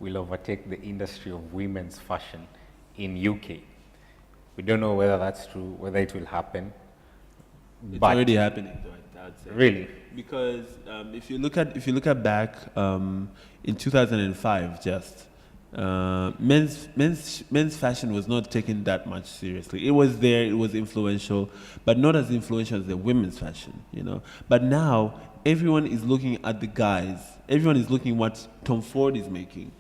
Speaker 2: will overtake the industry of women's fashion in UK. We don't know whether that's true, whether it will happen.
Speaker 3: It's already happening, though, I'd say.
Speaker 2: Really?
Speaker 3: Because if you look at back in 2005, just men's fashion was not taken that much seriously. It was there, it was influential, but not as influential as the women's fashion, you know. But now everyone is looking at the guys. Everyone is looking what Tom Ford is making.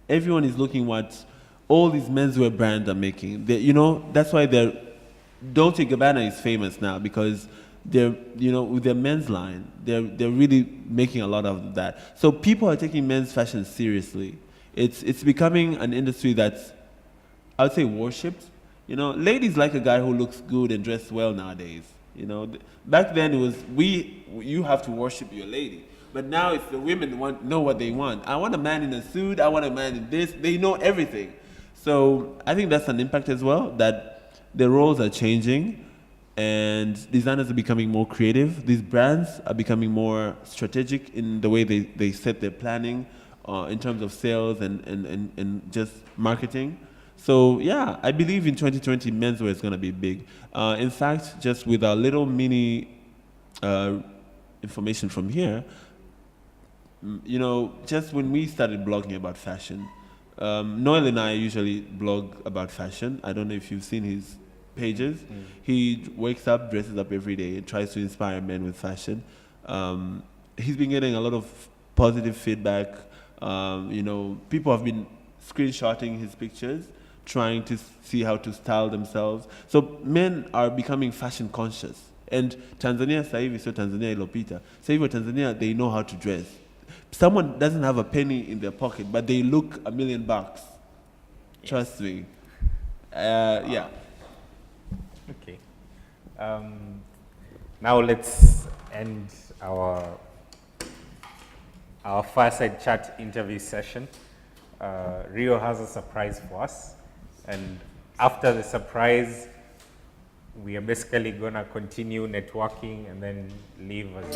Speaker 3: Everyone is looking what all these menswear brands are making. You know, that's why Dolce & Gabbana is famous now, because they're, you know, with their men's line, they're really making a lot of that. So people are taking men's fashion seriously. It's becoming an industry that's, I would say, worshipped. You know, ladies like a guy who looks good and dressed well nowadays. You know, back then it was you have to worship your lady. But now it's the women know what they want. I want a man in a suit. I want a man in this. They know everything. So I think that's an impact as well, that the roles are changing and designers are becoming more creative. These brands are becoming more strategic in the way they set their planning in terms of sales and just marketing. So yeah, I believe in 2020 menswear is going to be big. In fact, just with our little mini information from here, you know, just when we started blogging about fashion, Noel and I usually blog about fashion. I don't know if you've seen his pages. He wakes up, dresses up every day, and tries to inspire men with fashion. He's been getting a lot of positive feedback. You know, people have been screenshotting his pictures, trying to see how to style themselves. So men are becoming fashion conscious. And Tanzania sasa hivi sio Tanzania ilopita. Sasa hivi Tanzania, they know how to dress. Someone doesn't have a penny in their pocket, but they look $1 million. Yes. Trust me. Yeah.
Speaker 2: Okay. Now let's end our Fireside Chat interview session. Rio has a surprise for us, and after the surprise, we are basically gonna continue networking and then leave as